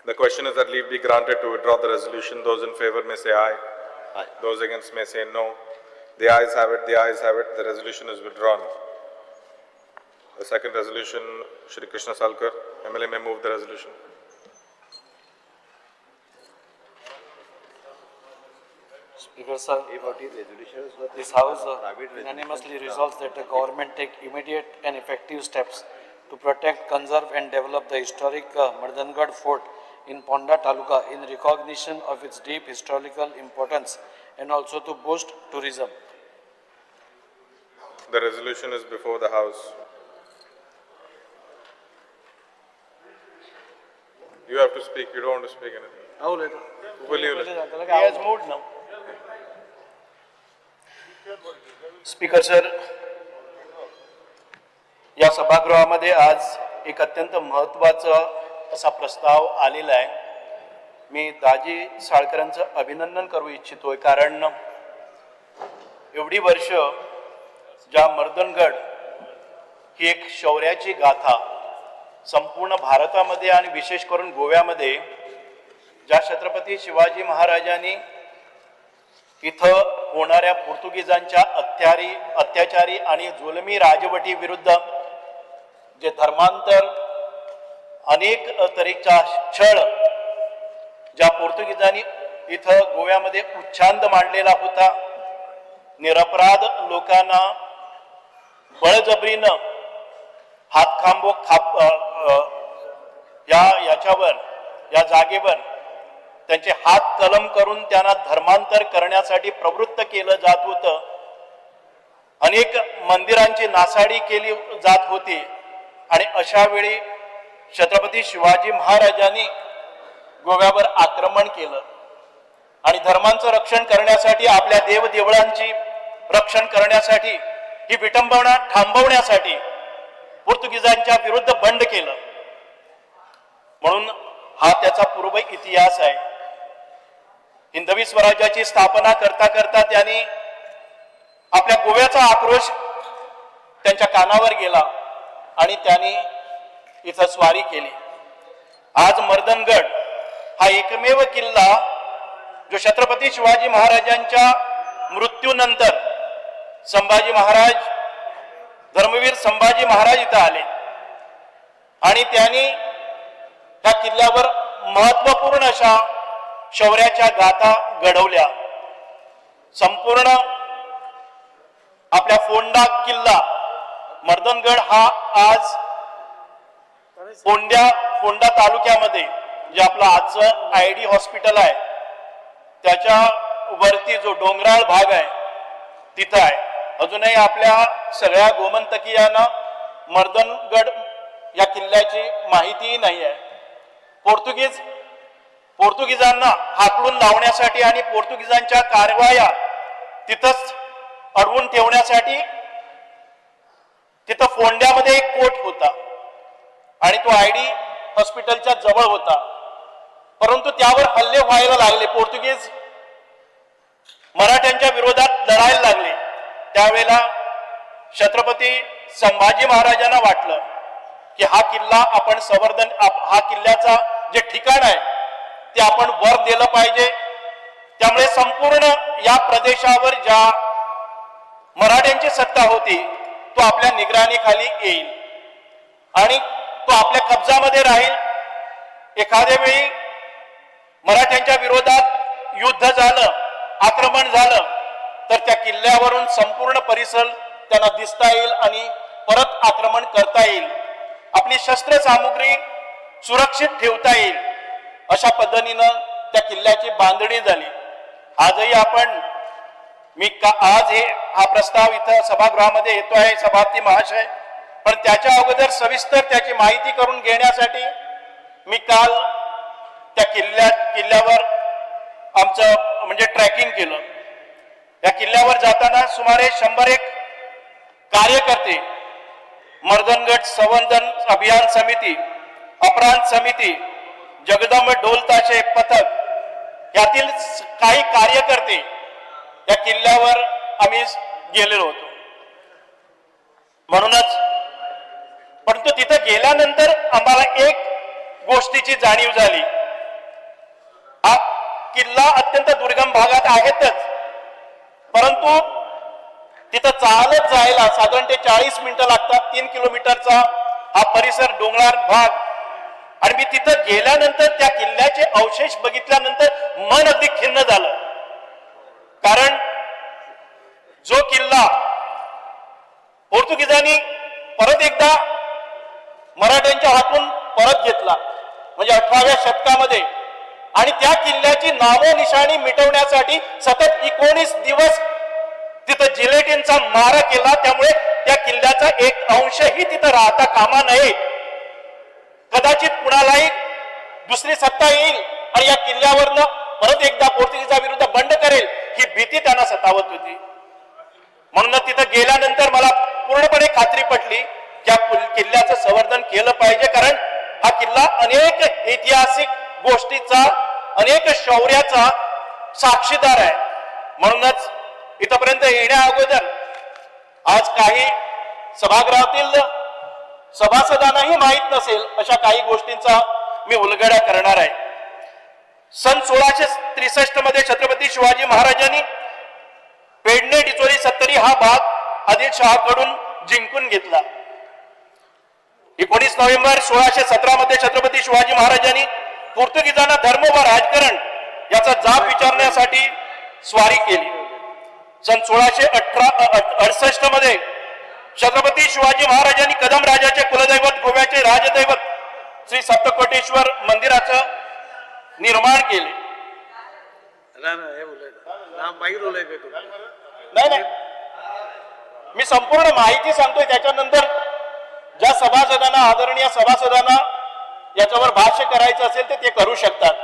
The question is that leave be granted to withdraw the resolution. Those in favor may say aye. Aye. Those against may say no. The ayes have it, the ayes have it. The resolution is withdrawn. The second resolution, Shri Krishna Salkar, MLA may move the resolution. Speaker sir, this house unanimously resolves that the government take immediate and effective steps to protect, conserve and develop the historic Mardangarh Fort in Ponda Taluka in recognition of its deep historical importance and also to boost tourism. The resolution is before the House. You have to speak, you don't want to speak anything. Will you? He has moved now. Speaker sir, या सभागृहामध्ये आज एक अत्यंत महत्त्वाचा असा प्रस्ताव आलेला आहे. मी दाजी साळकरांचं अभिनंदन करू इच्छितोय, कारण एवढी वर्ष ज्या मर्दनगड ही एक शौर्याची गाथा संपूर्ण भारतामध्ये आणि विशेष करून गोव्यामध्ये ज्या छत्रपती शिवाजी महाराजांनी इथं होणाऱ्या पोर्तुगीजांच्या अत्याचारी आणि जुलमी राजवटी विरुद्ध जे धर्मांतर अनेक तऱ्हेचा छळ ज्या पोर्तुगीजांनी इथं गोव्यामध्ये उच्छांद मांडलेला होता, निरपराध लोकांना बळजबरीनं हातखांबो या जागेवर त्यांचे हात कलम करून त्यांना धर्मांतर करण्यासाठी प्रवृत्त केलं जात होतं. अनेक मंदिरांची नासाडी केली जात होती आणि अशा वेळी छत्रपती शिवाजी महाराजांनी गोव्यावर आक्रमण केलं आणि धर्मांचं रक्षण करण्यासाठी, आपल्या देवदेवळांची रक्षण करण्यासाठी, ही विटंबना थांबवण्यासाठी पोर्तुगीजांच्या विरुद्ध बंड केलं. म्हणून हा त्याचा पूर्व इतिहास आहे. हिंदवी स्वराज्याची स्थापना करता करता त्यांनी आपल्या गोव्याचा आक्रोश त्यांच्या कानावर गेला आणि त्यांनी इथं स्वारी केली. आज मर्दनगड हा एकमेव किल्ला जो छत्रपती शिवाजी महाराजांच्या मृत्यूनंतर संभाजी महाराज, धर्मवीर संभाजी महाराज इथं आले आणि त्यांनी त्या किल्ल्यावर महत्वपूर्ण अशा शौर्याच्या गाथा घडवल्या. संपूर्ण आपल्या फोंडा मर्दनगड हा आज फोंडा तालुक्यामध्ये जे आपलं आजचं आयडी हॉस्पिटल आहे त्याच्या वरती जो डोंगराळ भाग आहे तिथं आहे. अजूनही आपल्या सगळ्या गोमंतकीयांना मर्दनगड या किल्ल्याची माहितीही नाही आहे. पोर्तुगीजांना हाकलून लावण्यासाठी आणि पोर्तुगीजांच्या कारवाया तिथंच अडवून ठेवण्यासाठी तिथं फोंड्यामध्ये एक कोट होता आणि तो आयडी हॉस्पिटलच्या जवळ होता. परंतु त्यावर हल्ले व्हायला लागले, पोर्तुगीज मराठ्यांच्या विरोधात लढायला लागले. त्यावेळेला छत्रपती संभाजी महाराजांना वाटलं की हा किल्ला आपण हा किल्ल्याचा जे ठिकाण आहे ते आपण वर दिलं पाहिजे. त्यामुळे संपूर्ण या प्रदेशावर ज्या मराठ्यांची सत्ता होती तो आपल्या निगराणीखाली येईल आणि तो आपल्या कब्जामध्ये राहील. एखाद्या वेळी मराठ्यांच्या विरोधात युद्ध झालं, आक्रमण झालं तर त्या किल्ल्यावरून संपूर्ण परिसर त्यांना दिसता येईल आणि परत आक्रमण करता येईल. आपली शस्त्र सामुग्री सुरक्षित ठेवता येईल. अशा पद्धतीनं त्या किल्ल्याची बांधणी झाली. आजही आज हा प्रस्ताव इथं सभागृहामध्ये येतो आहे सभापती महाशय, पण त्याच्या अगोदर सविस्तर त्याची माहिती करून घेण्यासाठी मी काल त्या किल्ल्यावर आमचं म्हणजे ट्रॅकिंग केलं. या किल्ल्यावर जाताना सुमारे 101 कार्यकर्ते, मर्दनगड संवर्धन अभियान समिती, अपराध समिती, जगदंब ढोलताशे पथक यातील काही कार्यकर्ते या किल्ल्यावर आम्ही गेलेलो होतो. म्हणूनच परंतु तिथं गेल्यानंतर आम्हाला एक गोष्टीची जाणीव झाली. हा किल्ला अत्यंत दुर्गम भागात आहेतच, परंतु तिथं चालत जायला साधारणतः 40 मिनिटं लागतात. 3 किलोमीटरचा हा परिसर डोंगराळ भाग, आणि मी तिथं गेल्यानंतर त्या किल्ल्याचे अवशेष बघितल्यानंतर मन अगदी खिन्न झालं. कारण जो किल्ला पोर्तुगीजांनी परत एकदा मराठ्यांच्या हातून परत घेतला म्हणजे 18व्या शतकामध्ये, आणि त्या किल्ल्याची नामोनिशाणी मिटवण्यासाठी सतत 19 दिवस तिथं जिलेटिनचा मारा केला. त्यामुळे त्या किल्ल्याचा एक अंशही तिथं राहता कामा नये. कदाचित कुणालाही दुसरी सत्ता येईल आणि या किल्ल्यावरनं परत एकदा पोर्तुगीजा विरुद्ध बंड करेल ही भीती त्यांना सतावत होती. म्हणून तिथं गेल्यानंतर मला पूर्णपणे खात्री पटली की या किल्ल्याचं संवर्धन केलं पाहिजे. कारण हा किल्ला अनेक ऐतिहासिक गोष्टीचा, अनेक शौर्याचा साक्षीदार आहे. म्हणूनच इथपर्यंत येण्या अगोदर आज काही सभागृहातील सभासदांनाही माहीत नसेल अशा काही गोष्टींचा मी उलगडा करणार आहे. सन 1663 मध्ये छत्रपती शिवाजी महाराजांनी पेडणे डिचोली सत्तरी हा भाग आदिलशहाकडून जिंकून घेतला. 19 नोव्हेंबर 1617 मध्ये छत्रपती शिवाजी महाराजांनी पोर्तुगीजांना धर्म व राजकारण याचा जाब विचारण्यासाठी स्वारी केली. सन 1668 मध्ये छत्रपती शिवाजी महाराजांनी कदम राजाचे कुलदैवत, गोव्याचे राजदैवत श्री सप्तकोटेश्वर मंदिराचं निर्माण केले. नाही, मी संपूर्ण माहिती सांगतोय. त्याच्यानंतर ज्या सभासदांना, आदरणीय सभासदांना याच्यावर भाष्य करायचं असेल तर ते करू शकतात.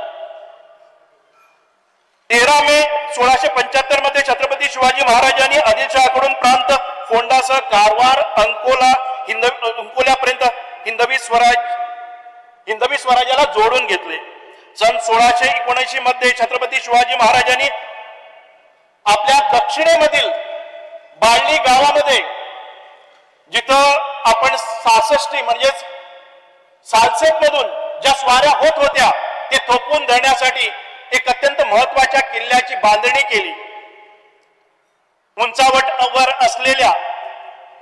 13 मे 1675 मध्ये छत्रपती शिवाजी महाराजांनी आदिलशहाकडून प्रांत फोंडासह कारवार, अंकोल्यापर्यंत हिंदवी स्वराज्याला जोडून घेतले. सन 1679 मध्ये छत्रपती शिवाजी महाराजांनी आपल्या दक्षिणेमधील बाळली गावामध्ये, जिथं आपण 66 म्हणजेच सालसेट मधून ज्या स्वाऱ्या होत होत्या ते थोपवून धरण्यासाठी एक अत्यंत महत्वाच्या किल्ल्याची बांधणी केली. उंचावटवर असलेल्या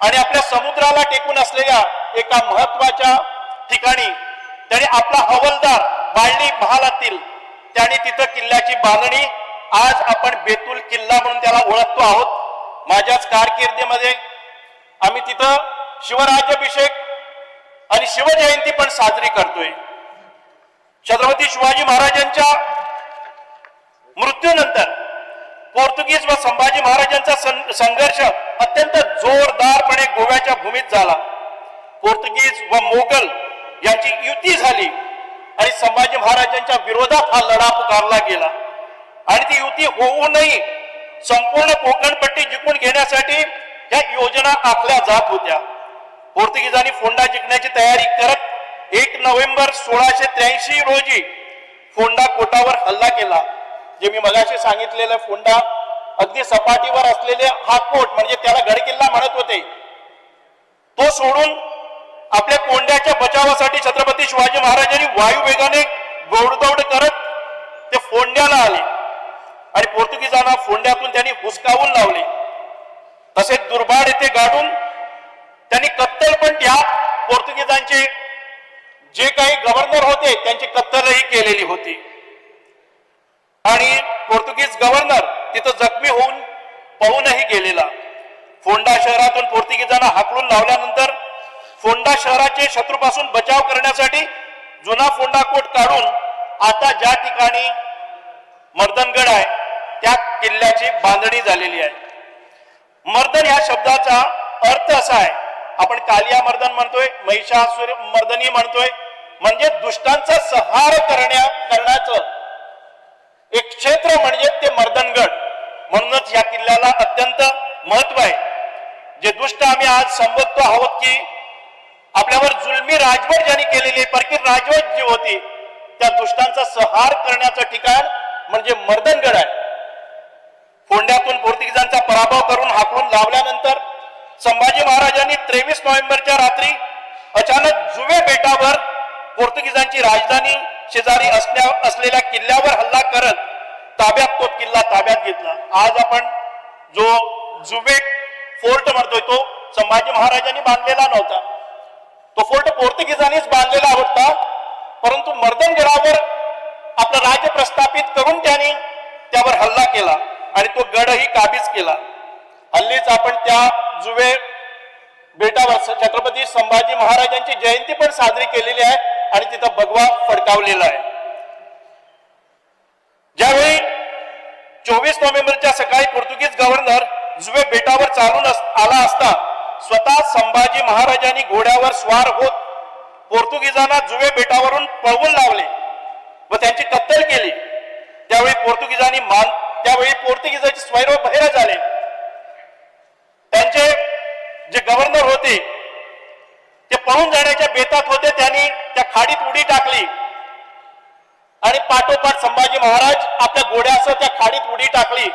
आणि आपल्या समुद्राला टेकून असलेल्या एका महत्वाच्या ठिकाणी त्याने आपला हवालदार बाळली महालातील त्याने तिथं किल्ल्याची बांधणी, आज आपण बेतुल किल्ला म्हणून त्याला ओळखतो आहोत. माझ्याच कारकिर्दीमध्ये आम्ही तिथं शिवराज्याभिषेक आणि शिवजयंती पण साजरी करतोय. छत्रपती शिवाजी महाराजांच्या मृत्यूनंतर पोर्तुगीज व संभाजी महाराजांचा संघर्ष अत्यंत जोरदारपणे गोव्याच्या भूमीत झाला. पोर्तुगीज व मोगल यांची युती झाली आणि संभाजी महाराजांच्या विरोधात हा लढा पुकारला गेला. आणि ती युती होऊनही संपूर्ण कोकणपट्टी जिंकून घेण्यासाठी या योजना आखल्या जात होत्या. पोर्तुगीजांनी फोंडा जिंकण्याची तयारी करत 1 नोव्हेंबर 1683 रोजी फोंडा कोटावर हल्ला केला. जे मी मगाशी सांगितलेलं फोंडा अगदी सपाटीवर असलेले हा कोट म्हणजे त्याला गडकिल्ला म्हणत होते, तो सोडून आपल्या कोंड्याच्या बचावासाठी छत्रपती शिवाजी महाराजांनी वायुवेगाने घोडदौड करत ते फोंड्याला आले आणि पोर्तुगीजांना फोंड्यातून त्यांनी हुसकावून लावले. तसेच दुर्भाड येथे गाडून त्यांनी कत्तल पण त्या पोर्तुगीजांचे जे काही गव्हर्नर होते त्यांची कत्तलही केलेली होती. आणि पोर्तुगीज गव्हर्नर तिथं जखमी होऊन पळूनही गेलेला. फोंडा शहरातून पोर्तुगीजांना हाकलून लावल्यानंतर फोंडा शहराचे शत्रूपासून बचाव करण्यासाठी जुना फोंडा कोट काढून आता ज्या ठिकाणी मर्दनगड आहे त्या किल्ल्याची बांधणी झालेली आहे. मर्दन या शब्दाचा अर्थ असा आहे, आपण कालिया मर्दन म्हणतोय, महिषासुर मर्दनी म्हणतोय, म्हणजे दुष्टांचा महत्व आहे. जे दुष्ट आम्ही आज संबोधतो आहोत की आपल्यावर जुलमी राजवट ज्यांनी केलेली परकीय राजवट जी होती त्या दुष्टांचा संहार करण्याचं ठिकाण म्हणजे मर्दनगड आहे. फोंड्यातून पोर्तुगीजांचा पराभव करून हाकलून लावल्यानंतर संभाजी महाराजांनी 23 नोव्हेंबरच्या रात्री अचानक जुवे बेटावर पोर्तुगीजांची राजधानी शेजारी असलेल्या किल्ल्यावर हल्ला करत ताब्यात तो किल्ला ताब्यात घेतला. आज आपण जो जुवे फोर्ट म्हणतोय तो संभाजी महाराजांनी बांधलेला नव्हता. तो फोर्ट पोर्तुगीजांनीच बांधलेला होता. परंतु मर्दनगडावर आपलं राज्य प्रस्थापित करून त्यांनी त्यावर हल्ला केला आणि तो गडही काबीज केला. हल्लीच आपण त्या जुवे बेटावर छत्रपती संभाजी महाराजांची जयंती पण साजरी केलेली आहे आणि तिथं भगवा फडकावलेला आहे. ज्यावेळी 24 नोव्हेंबरच्या सकाळी पोर्तुगीज गव्हर्नर जुवे बेटावर चालून आला असता स्वतः संभाजी महाराजांनी घोड्यावर स्वार होत पोर्तुगीजांना जुवे बेटावरून पळवून लावले व त्यांची कत्तल केली. त्यावेळी पोर्तुगीजाचे स्वैरव बहिरा झाले. त्यांचे जे गव्हर्नर होते ते पळून जाण्याच्या बेतात होते. त्यांनी त्या खाडीत उडी टाकली आणि पाठोपाठ संभाजी महाराज आपल्या घोड्यासह त्या खाडीत उडी टाकली.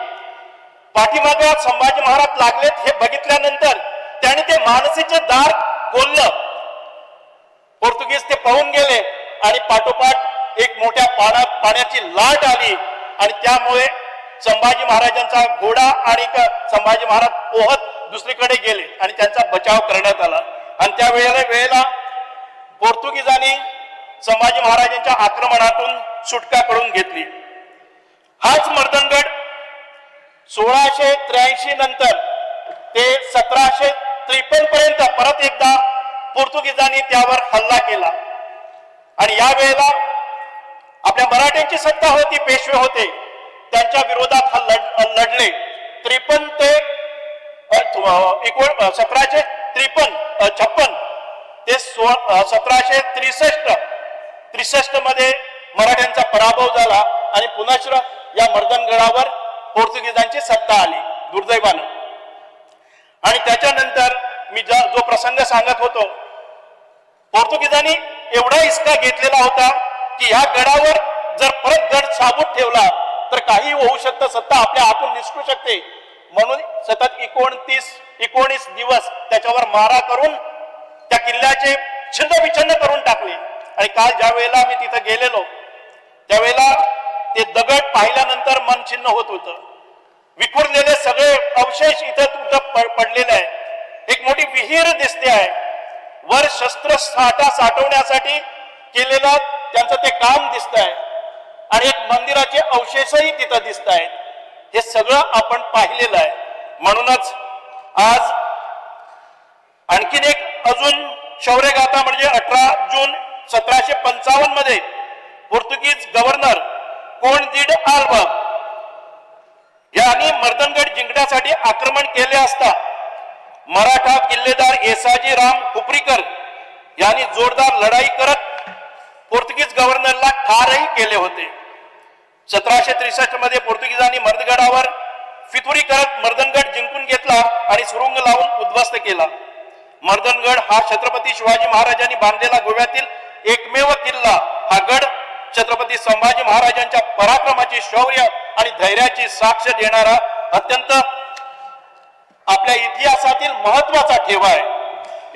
पाठीमागे संभाजी महाराज लागलेत हे बघितल्यानंतर त्यांनी ते मानसीचे दार खोललं. पोर्तुगीज ते पळून गेले आणि पाठोपाठ एक मोठ्या पाण्याची लाट आली आणि त्यामुळे संभाजी महाराजांचा घोडा आणि संभाजी महाराज पोहत दुसरीकडे गेले आणि त्यांचा बचाव करण्यात आला. आणि त्या वेळेला पोर्तुगीजांनी संभाजी महाराजांच्या आक्रमणातून सुटका करून घेतली. हाच मर्दनगड 1683 नंतर ते 1753 पर्यंत परत एकदा पोर्तुगीजांनी त्यावर हल्ला केला आणि या वेळेला आपल्या मराठ्यांची सत्ता होती, पेशवे होते, त्यांच्या विरोधात लढले. 53 ते 1756 ते 1763 मध्ये मराठ्यांचा पराभव झाला आणि पुन्हा या मर्दनगडावर पोर्तुगीजांची सत्ता आली दुर्दैवानं. आणि त्याच्यानंतर मी जो प्रसंग सांगत होतो, पोर्तुगीजांनी एवढा इसका घेतलेला होता की या गडावर जर परत गड साबूत ठेवला तर काही होऊ शकतं, सत्ता आपल्या हातून निसटू शकते. म्हणून सतत 19 दिवस त्याच्यावर मारा करून त्या किल्ल्याचे छिन्नविछिन्न करून टाकले. आणि काल ज्या वेळेला मी तिथं गेलेलो त्यावेळेला ते दगड पाहिल्यानंतर मन छिन्न होत होतं. विखुरलेले सगळे अवशेष इथं पडलेले आहे. एक मोठी विहीर दिसते आहे. वर शस्त्र साठवण्यासाठी केलेलं त्यांचं ते काम दिसत आहे आणि एक मंदिराचे अवशेषही तिथं दिसत आहेत. हे सगळं आपण पाहिलेलं आहे. म्हणूनच आज आणखीन एक अजून शौर्यगाथा म्हणजे 18 जून 1755 मध्ये पोर्तुगीज गव्हर्नर कोणदिड आल्वा यांनी मर्दनगड जिंकण्यासाठी आक्रमण केले असता मराठा किल्लेदार येसाजी राम हुपरीकर यांनी जोरदार लढाई करत पोर्तुगीज गव्हर्नरला ठारही केले होते. 1763 मध्ये पोर्तुगीजांनी मर्दगडावर फितुरी करत मर्दनगड जिंकून घेतला आणि सुरुंग लावून उद्ध्वस्त केला. मर्दनगड हा छत्रपती शिवाजी महाराजांनी बांधलेला गोव्यातील एकमेव किल्ला. हा गड छत्रपती संभाजी महाराजांच्या पराक्रमाची, शौर्य आणि धैर्याची साक्ष देणारा अत्यंत आपल्या इतिहासातील महत्वाचा ठेवा आहे.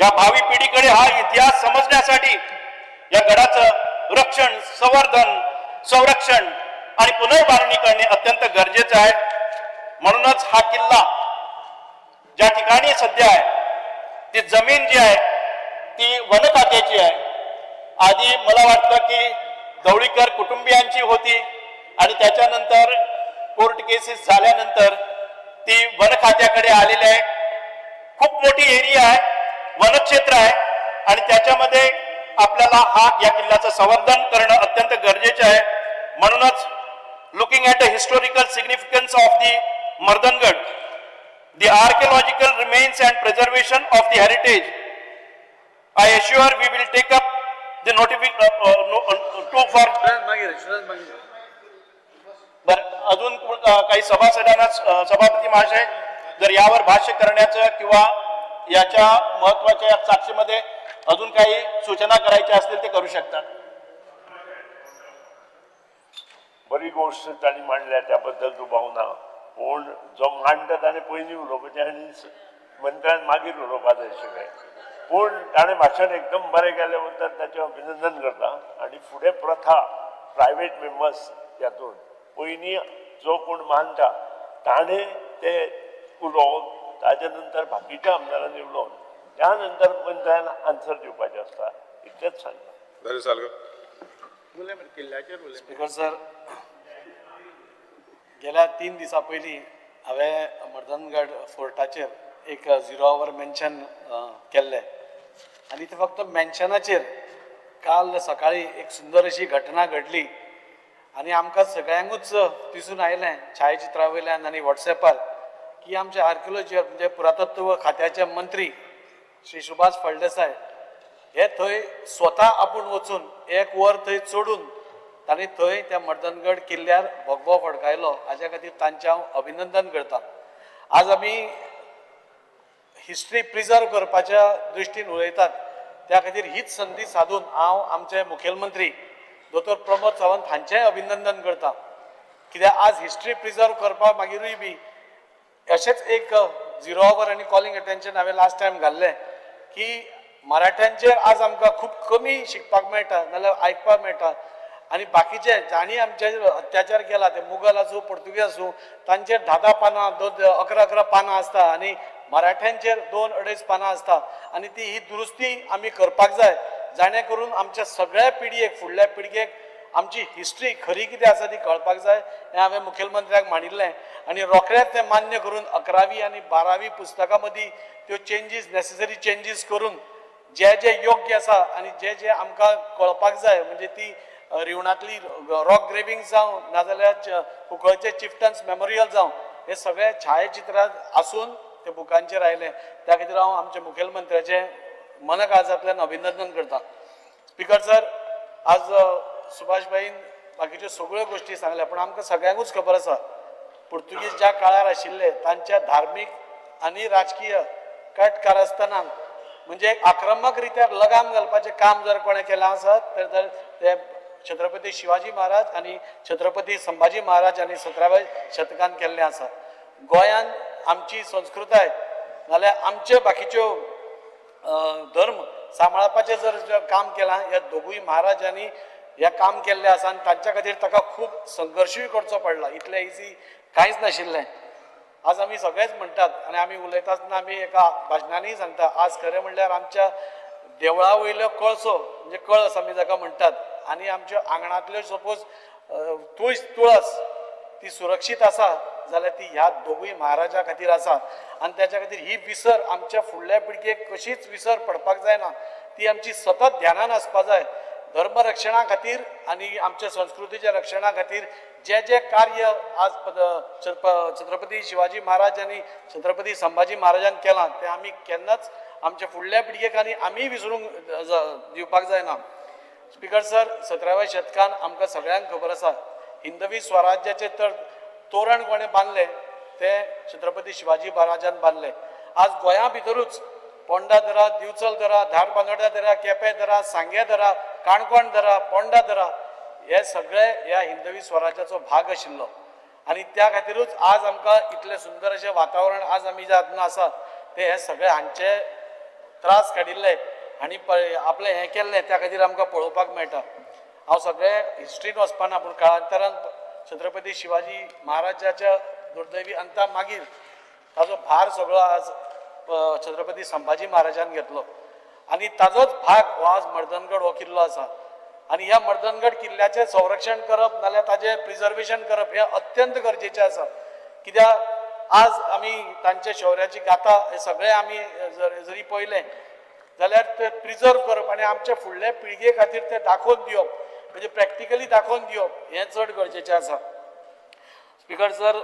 या भावी पिढीकडे हा इतिहास समजण्यासाठी या गडाचं रक्षण, संरक्षण आणि पुनर्बांधणी करणे अत्यंत गरजेचं आहे. म्हणूनच हा किल्ला ज्या ठिकाणी सध्या आहे ती जमीन जी आहे ती वन खात्याची आहे. आधी मला वाटतं की गवळीकर कुटुंबियांची होती आणि त्याच्यानंतर कोर्ट केसेस झाल्यानंतर ती वन खात्याकडे आलेली आहे. खूप मोठी एरिया आहे, वनक्षेत्र आहे आणि त्याच्यामध्ये आपल्याला या किल्ल्याचं संवर्धन करणं अत्यंत गरजेचं आहे. म्हणूनच looking at the historical significance of the Mardangad, the archaeological remains and preservation of the heritage, I assure we will take up the अजून काही सभासदांना सभापती महाशय जर यावर भाष्य करण्याचं किंवा याच्या महत्वाच्या या साक्षीमध्ये अजून काही सूचना करायच्या असतील ते करू शकतात. बरी गोष्ट ताणी मांडल्या त्याबद्दल दुबाव ना, पूण जो मांडटा ताणें पयलीं उलोवपाचें आनी मंत्र्यान मागीर उलोवपा जाय अशें. पूण ताणें भाशण एकदम बरें केलें बद्दल ताचें अभिनंदन करता. आनी फुडें प्रथा प्रायवेट मेंबर्स हातूंत पयलीं जो कोण मानता ताणें तें उलोवप, ताजे नंतर बाकीच्या आमदारांनी उलोवन त्या नंतर मंत्र्यान आन्सर दिवपाचें आसता. इतलेंच सांगता. स्पीकर सर, गेल्या 3 दिसां पयलीं हांवें मर्दनगड फोर्टाचेर एक 0 आवर मेन्शन केल्लें आनी ते फक्त मेन्शनाचेर काल सकाळी एक सुंदर अशी घटना घडली आनी आमकां सगळ्यांकूच दिसून आयलें छायाचित्रा वयल्यान आनी वॉट्सॅपार की आमचे आर्किओलॉजी म्हणजे पुरातत्व खात्याचे मंत्री श्री सुभाष फळदेसाय हे थंय स्वता आपूण वचून 1 वर थंय चडून तांणी थंय त्या मर्दनगड किल्ल्यार भगवो फडकायलो. हाज्या खातीर तांचें हांव अभिनंदन करतां. आज आमी हिस्ट्री प्रिजर्व करपाच्या दृश्टीन उलयतात त्या खातीर हीच संदी साधून हांव आमचे मुखेलमंत्री दोतोर प्रमोद सावंत हांचेंय अभिनंदन करतां. कित्याक आज हिस्ट्री प्रिजर्व करपा मागिरूय बी अशेंच एक 0 आवर आनी कॉलिंग अटेन्शन हांवें लास्ट टायम घाल्लें की मराठ्यांचेर आज आमकां खूब कमी शिकपाक मेळटा नाल्यार आयकपाक मेळटा आनी बाकीचे जाणी आमचेर अत्याचार केला ते मुघल आसूं पुर्तुगीज आसूं तांचेर 10 पानां 11 पानां आसता आनी मराठ्यांचेर 2-2.5 पानां आसता आनी ती ही दुरुस्ती आमी करपाक जाय जाणे करून आमच्या सगळ्या पिडयेक फुडल्या पिळगेक आमची हिस्ट्री खरी कितें आसा ती कळपाक जाय. हें हांवें मुखेलमंत्र्याक मांडिल्लें आनी रोखडेंच तें मान्य करून 11वी आनी 12वी पुस्तकां मदीं त्यो चेंजीस नेसेसरी चेंजीस करून जे जे योग्य आसा आनी जे जे आमकां कळपाक जाय म्हणजे ती रिवणांतली रॉक ग्रेविंग जावं नाजाल्यार कुंकळ्ळेचे चिफ्टन्स मेमोरियल जावं हे सगळे छायाचित्रां आसून ते बुकांचेर आयले. त्या खातीर हांव आमच्या मुखेलमंत्र्याचें मनकाळजांतल्यान अभिनंदन करतां. स्पीकर सर, आज सुभाषबाईन बाकीच्यो सगळ्यो गोश्टी सांगल्या पूण आमकां सगळ्यांकूच खबर आसा पुर्तुगीज ज्या काळार आशिल्ले तांच्या धार्मीक आनी राजकीय कट कारस्थानांक म्हणजे आक्रमक रित्या लगाम घालपाचें काम जर कोणें केलें आसत तर ते छत्रपती शिवाजी महाराज आनी छत्रपती संभाजी महाराज आनी 17व्या शतकांत केल्लें आसा. गोंयान आमची संस्कृताय नाल्यार आमच्यो बाकीच्यो धर्म सांबाळपाचें जर काम केलां ह्या दोगूय महाराजांनी हें काम केल्लें आसा आनी तांच्या खातीर ताका खूब संघर्शूय करचो पडला. इतलें इजी कांयच नाशिल्लें. आज आमी सगळेच म्हणटात आनी आमी उलयता आसतना आमी एका भाशणांनी सांगता आज खरें म्हणल्यार आमच्या देवळा वयल्यो कळसो म्हणजे कळस आमी जाका म्हणटात आनी आमच्या आंगणांतल्यो सपोज तुळस ती सुरक्षीत आसा जाल्यार ती ह्या दोगूय महाराजा खातीर आसा आनी त्याच्या खातीर ही विसर आमच्या फुडल्या पिळगेक कशीच विसर पडपाक जायना. ती आमची सतत ध्यानान आसपा जाय. धर्म रक्षणा खातीर आनी आमच्या संस्कृतीच्या रक्षणा खातीर जे जे कार्य आज छत्रपती शिवाजी महाराज आनी छत्रपती संभाजी महाराजान केलां तें आमी केन्नाच आमच्या फुडल्या पिळगेक आनी आमी विसरूंक दिवपाक जायना. स्पीकर सर, 17व्या शतकान आमकां सगळ्यांक खबर आसा हिंदवी स्वराज्याचें तर तोरण कोणें बांदलें तें छत्रपती शिवाजी महाराजान बांदलें. आज गोंया भितरूच पोंडा दरा, दिवचल दरा, धारबांदोड्या दरा, केपें दरा, सांगे दरा, काणकोण दरा, पोंडा दरा हे सगळे ह्या हिंदवी स्वराज्याचो भाग आशिल्लो आनी त्या खातीरूच आज आमकां इतलें सुंदर अशें वातावरण आज आमी ज्या हातून आसा ते हे सगळे हांचे त्रास काडिल्ले आनी आपलें हें केल्लें त्या खातीर आमकां पळोवपाक मेळटा. हांव सगळे हिस्ट्रीन वचपाना पूण काळांतरान छत्रपती शिवाजी महाराजाच्या दुर्दैवी अंता मागीर ताजो भार सगळो आज छत्रपती संभाजी महाराजान घेतलो आनी ताजोच भाग हो आज मर्दनगड हो किल्लो आसा आनी ह्या मर्दनगड किल्ल्याचें संरक्षण करप नाल्यार ताजें प्रिजर्वेशन करप हें अत्यंत गरजेचें आसा. कित्याक आज आमी तांचे शौर्याची गाथा हे सगळे आमी जरी पळयलें जाल्यार ते प्रिजर्व करप आनी आमच्या फुडल्या पिळगे खातीर ते दाखोवन दिवप म्हणजे प्रॅक्टिकली दाखोवन दिवप हें चड गरजेचें आसा. स्पीकर सर,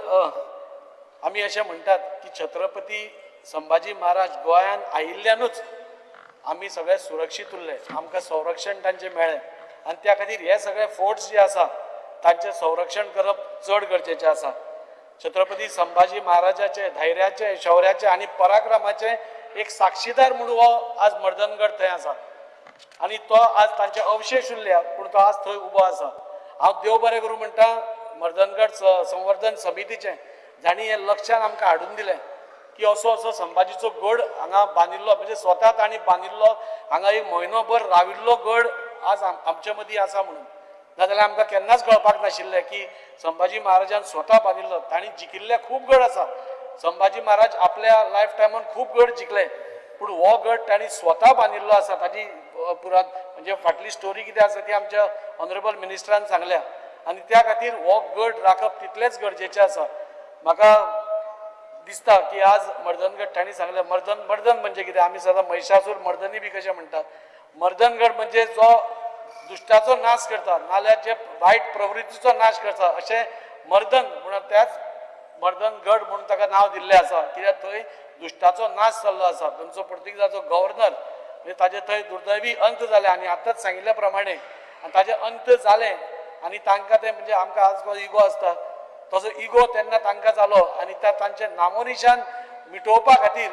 आमी अशें म्हणटात की छत्रपती संभाजी महाराज गोंयान आयिल्ल्यानूच आमी सगळे सुरक्षीत उरले, आमकां संरक्षण तांचें मेळ्ळें आनी त्या खातीर हे सगळे फोर्ट्स जे आसा तांचें संरक्षण करप चड गरजेचें आसा. छत्रपती संभाजी महाराजाचे धैर्याचे शौर्याचे आणि पराक्रमाचे एक साक्षीदार म्हणून हो आज मर्दनगड थंय आसा आणि तो आज तांचे अवशेष उरल्या पूण तो आज थंय उबो आसा. हांव देव बरें करूं म्हणटा मर्दनगड संवर्धन समितीचे जाणी हे लक्षान आमकां हाडून दिलें की असो संभाजीचो गड हांगा बांदिल्लो म्हणजे स्वता तांणी बांदिल्लो हांगा एक म्हयनोभर राविल्लो गड आज आमचे मदीं आसा म्हणून. नाजाल्यार आमकां केन्नाच कळपाक नाशिल्लें की संभाजी महाराजान स्वता बांदिल्लो. तांणी जिखिल्ले खूब गड आसा. संभाजी महाराज आपल्या लायफ टायमान खूब गड जिखले पूण हो गड तांणी स्वता बांदिल्लो आसा. ताजी पुरात म्हणजे फाटली स्टोरी कितें आसा ती आमच्या ऑनरेबल मिनिस्टरान सांगल्या आनी त्या खातीर हो गड राखप तितलेंच गरजेचें आसा. म्हाका दिसता की आज मर्दनगड तांणी सांगलें मर्दन म्हणजे कितें आमी सदां महिषासूर मर्दनी बी कशें म्हणटात. मर्दनगड म्हणजे जो दुश्टाचो नाश करता नाल्यार जे वायट प्रवृत्तीचो नाश करता अशें मर्दन म्हणून त्याच मर्दनगड म्हणून ताका नांव दिल्लें आसा कित्याक थंय दुश्टाचो नाश जाल्लो आसा. तांचो पुर्तुगेजाचो गव्हर्नर म्हणजे ताजे थंय दुर्दैवी अंत जाले आनी आतांच सांगिल्ल्या प्रमाणे ताजे अंत जाले आनी तांकां ते म्हणजे आमकां आज इगो आसता तसो इगो तेन्ना तांकां जालो आनी तांचे नामोनिशान मिटोवपा खातीर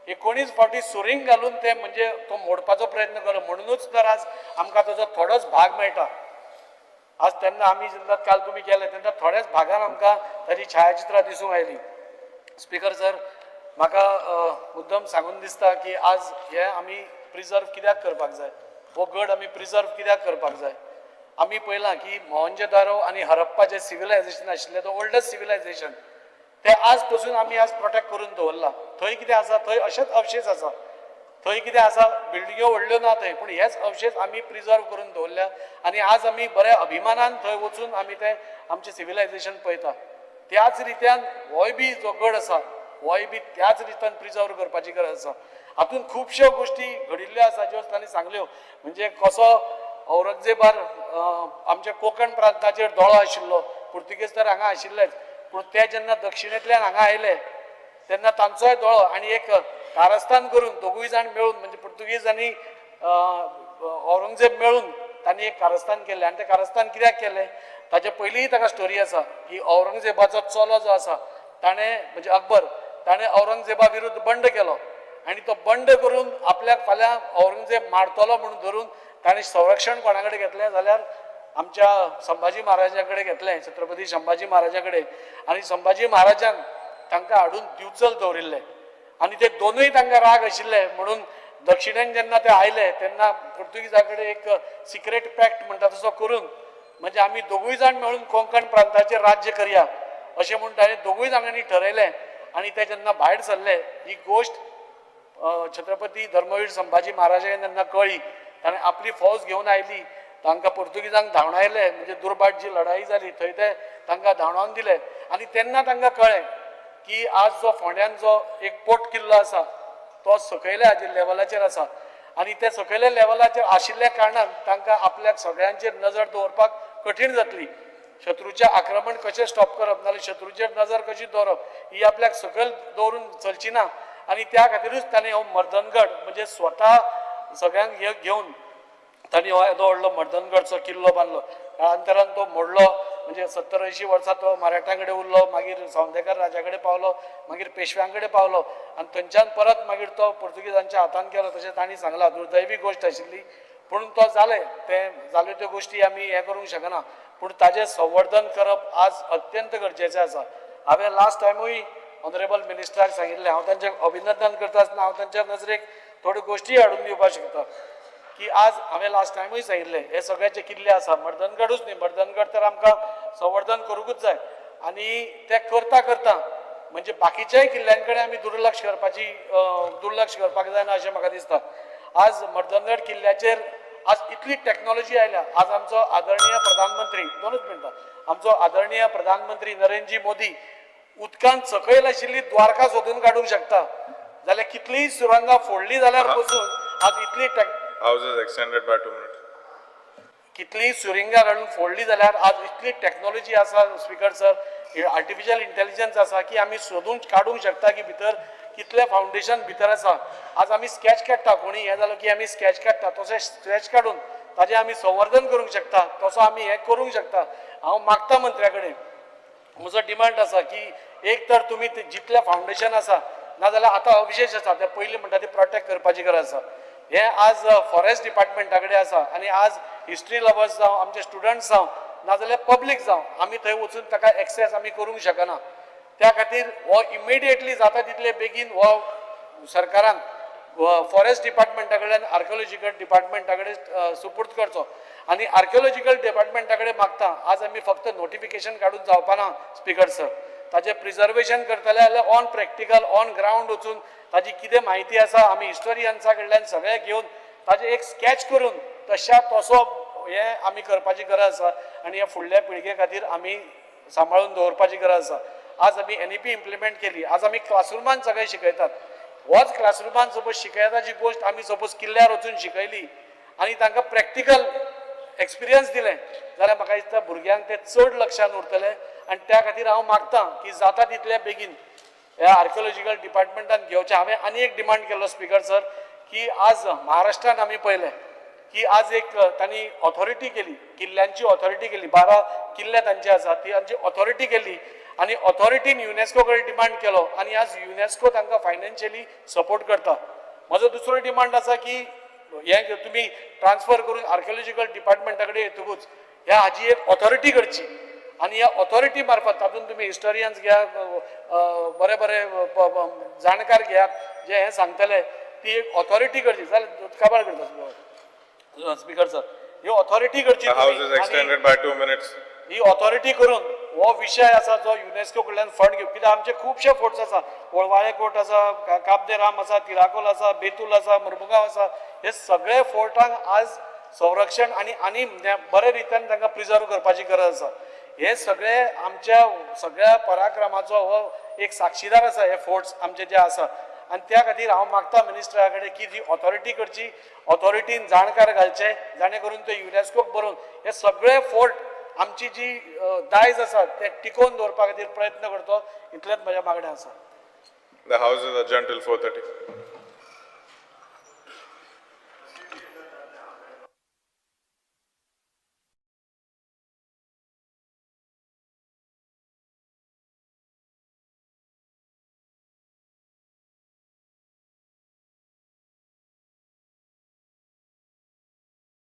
19 फावटी सुरींग घालून ते म्हणजे तो मोडपाचो प्रयत्न केलो म्हणूनच तर आज आमकां ताचो थोडोच भाग मेळटा. आज तेन्ना आमी जेन्ना काल तुमी गेले तेन्ना थोड्याच भागान आमकां ताची छायाचित्रां दिसूंक आयलीं. स्पिकर सर म्हाका मुद्दम सांगून दिसता की आज हे आमी प्रिजर्व कित्याक करपाक जाय हो गड आमी प्रिजर्व कित्याक करपाक जाय. आमी पळयलां की मोहनजोदारो आनी हरप्पा जे सिविलायझेशन आशिल्लें तो ओल्डस्ट सिविलायझेशन ते आज पासून आमी आज प्रोटेक्ट करून दवरला. थंय कितें आसा थंय अशेच अवशेश आसा. थंय कितें आसा बिल्डिंग्यो व्हडल्यो ना थंय पूण हेच अवशेश आमी प्रिजर्व करून दवरल्या आनी आज आमी बऱ्या अभिमानान थंय वचून आमी ते आमचें सिविलायझेशन पळयता. त्याच रित्यान होय बी जो गड आसा होय बी त्याच रित्यान प्रिजर्व करपाची गरज आसा. हातूंत खुबश्यो गोश्टी घडिल्ल्यो आसा ज्यो तांणी सांगल्यो म्हणजे कसो औरंगजेबार आमच्या कोंकण प्रांताचेर दोळो आशिल्लो. पुर्तुगेज तर हांगा आशिल्लेच पूण ते जेन्ना दक्षिणेंतल्यान हांगा आयले तेन्ना तांचोय दोळो आनी एक कारस्थान करून दोगूय जाण मेळून म्हणजे पुर्तुगेज आनी औरंगजेब मेळून तांणी एक कारस्थान केलें आनी तें कारस्थान कित्याक केलें ताचे पयलींय ताका स्टोरी आसा की औरंगजेबाचो चलो जो आसा ताणें म्हणजे अकबर ताणें औरंगजेबा विरुद्ध बंड केलो आनी तो बंड करून आपल्याक फाल्यां औरंगजेब मारतलो म्हणून धरून ताणें संरक्षण कोणा कडेन घेतलें जाल्यार आमच्या संभाजी महाराजा कडेन घेतलें छत्रपती संभाजी महाराजा कडेन आनी संभाजी महाराजान तांकां हाडून दिवचल दवरिल्लें आनी ते दोनूय तांकां राग आशिल्ले म्हणून दक्षिणेन जेन्ना ते आयले तेन्ना पुर्तुगेजा कडेन एक सिक्रेट पॅक्ट म्हणटा तसो करून म्हणजे आमी दोगूय जाण मेळून कोंकण प्रांताचेर राज्य करया अशें म्हणून ताणें दोगूय जाणांनी ठरयलें आनी ते जेन्ना भायर सरले ही गोश्ट छत्रपती धर्मवीर संभाजी महाराजान जेन्ना कळ्ळी ताणें आपली फौज घेवन आयली तांकां पुर्तुगेजांक धांवडायले म्हणजे दुर्बाट जी लढाई जाली थंय ते तांकां धांवडावन दिले आनी तेन्ना तांकां कळ्ळें की आज जो फोंड्यान जो एक पोट किल्लो आसा तो सकयल्या हाजे लेवलाचेर आसा आनी ते सकयल्या लेवलाचेर आशिल्ल्या कारणान तांकां आपल्याक सगळ्यांचेर नजर दवरपाक कठीण जातली. शत्रूचें आक्रमण कशें स्टॉप करप नाल्यार शत्रूचेर नजर कशी दवरप ही आपल्याक सकयल दवरून चलची ना आनी त्या खातीरूच ताणें हो मर्दनगड म्हणजे स्वता सगळ्यांक हे घेवन ताणें हो येदो व्हडलो मर्दनगडचो किल्लो बांदलो. काळांतरान तो मोडलो म्हणजे 70-80 वर्सां तो मराठ्यां कडेन उरलो मागीर सौंदेकर राजा कडेन पावलो मागीर पेशव्यां कडेन पावलो आनी थंयच्यान परत मागीर तो पुर्तुगेजांच्या हातान केलो तशें तांणी सांगलां. दुर्दैवी गोश्ट आशिल्ली पूण तो जालें ते जाल्यो त्यो गोश्टी आमी हे करूंक शकना पूण ताजें संवर्धन करप आज अत्यंत गरजेचें आसा. हांवें लास्ट टायमूय ऑनरेबल मिनिस्टराक सांगिल्लें हांव तांचें अभिनंदन करता आसतना हांव तांच्या नजरेक थोड्यो गोश्टी हाडून दिवपाक शकता की आज हांवें लास्ट टायमूय सांगिल्लें हे सगळ्याचे किल्ले आसा मर्दनगडूच न्ही मर्दनगड तर आमकां संवर्धन करूंकूच जाय आनी ते करता करता म्हणजे बाकीच्याय किल्ल्यां कडेन आमी दुर्लक्ष करपाक जायना अशें म्हाका दिसता. आज मर्दनगड किल्ल्याचेर आज इतली टॅक्नॉलॉजी आयल्या. आज आमचो आदरणीय प्रधानमंत्री 2 मिनटां आमचो आदरणीय प्रधानमंत्री नरेंद्रजी मोदी उदकांत सकयल आशिल्ली द्वारका सोदून काडूंक शकता जाल्यार कितलीय सुरंगां फोडली जाल्यार पसून आज इतली कितलीय सुरिंगां काडून फोडली जाल्यार आज इतली टॅक्नॉलॉजी आसा स्पीकर सर आर्टिफिशियल इंटेलिजन्स आसा की आमी सोदून काडूंक शकता की भितर कितलें फावंडेशन भितर आसा. आज आमी स्केच काडटा कोणी हें जालो की आमी स्केच काडटा तशें स्केच काडून ताजें आमी संवर्धन करूंक शकता तसो आमी हें करूंक शकता. हांव मागता मंत्र्या कडेन म्हजो डिमांड आसा की एक तर तुमी जितले फावंडेशन आसा नाजाल्यार आतां अविशेश आसा ते पयलीं म्हणटा ते प्रोटेक्ट करपाची गरज आसा हे आज फॉरेस्ट डिपार्टमेंटा कडेन आसा आनी आज हिस्ट्री लवर्स जावं आमचे स्टुडंट्स जावं नाजाल्यार पब्लीक जावं आमी थंय वचून ताका एक्सेस आमी करूंक शकना त्या खातीर हो इमिडिएटली जाता तितले बेगीन हो सरकारान फॉरेस्ट डिपार्टमेंटा कडल्यान आर्किओलॉजिकल डिपार्टमेंटा कडेन सुपूर्द करचो आनी आर्किओलॉजिकल डिपार्टमेंटा कडेन मागता आज आमी फक्त नोटिफिकेशन काडून जावपाना स्पीकर सर ताजें प्रिजर्वेशन करतले जाल्यार ऑन प्रॅक्टिकल ऑन ग्रावंड वचून ताजी कितें म्हायती आसा आमी हिस्टोरियन्सा कडल्यान सगळें घेवन ताजें एक स्केच करून तशा तसो हे आमी करपाची गरज आसा आनी ह्या फुडल्या पिळगे खातीर आमी सांबाळून दवरपाची गरज आसा आज आमी NEP इम्प्लिमेंट केली आज आमी क्लासरुमान सगळें शिकयतात होच क्लासरुमान सपोज शिकयताची गोश्ट आमी सपोज किल्ल्यार वचून शिकयली आनी तांकां प्रॅक्टिकल एक्सपिरियन्स दिलें जाल्यार म्हाका दिसता भुरग्यांक तें चड लक्षांत उरतलें आनी त्या खातीर हांव मागतां की जाता तितल्या बेगीन ह्या आर्किओलॉजिकल डिपार्टमेंटान घेवचें हांवें आनी एक डिमांड केलो स्पीकर सर की आज महाराष्ट्रान आमी पळयलें की आज एक तांणी ऑथॉरिटी केली किल्ल्यांची ऑथॉरिटी केली 12 किल्ले तांचे आसा ती तांची ऑथॉरिटी केली आनी ऑथॉरिटीन युनेस्को कडेन डिमांड केलो आनी आज युनेस्को तांकां फायनान्शियली सपोर्ट करता म्हजो दुसरो डिमांड आसा की हे तुमी ट्रान्सफर करून आर्किओलॉजिकल डिपार्टमेंटा कडेन येतकूच ह्या हाजी एक ऑथॉरिटी करची आनी ह्या ऑथॉरिटी मार्फत तातूंत तुमी हिस्टोरियन्स घ्या बरे बरे जाणकार घेयात जे हे सांगतले ती एक ऑथॉरिटी करची जाल्यार काबार करता स्पीकर सर ही ऑथॉरिटी करची ही ऑथॉरिटी करून हो विषय आसा जो युनेस्को कडल्यान फंड घेवप कित्याक आमचे खुबशे फोर्ट्स आसा वळवाळे कोट आसा काब राम आसा तिराकोल आसा बेतूल आसा मुर्मुगांव आसा हे सगळे फोर्टांक आज संरक्षण आनी बरे रितीन तांकां प्रिजर्व करपाची गरज आसा हे सगळे आमच्या सगळ्या पराक्रमाचो हो एक साक्षीदार आसा हे फोर्ट्स आमचे जे आसा आनी त्या खातीर हांव मागता मिनिस्टरा कडेन की जी ऑथॉरिटी करची ऑथॉरिटीन जाणकार घालचे जाणे करून ते युनेस्कोक बरोवन हे सगळे फोर्ट आमची जी दायज आसा ते टिकोवन दवरपा खातीर प्रयत्न करतो इतलेंच म्हज्या मागणें आसा The house is adjourned till 4:30.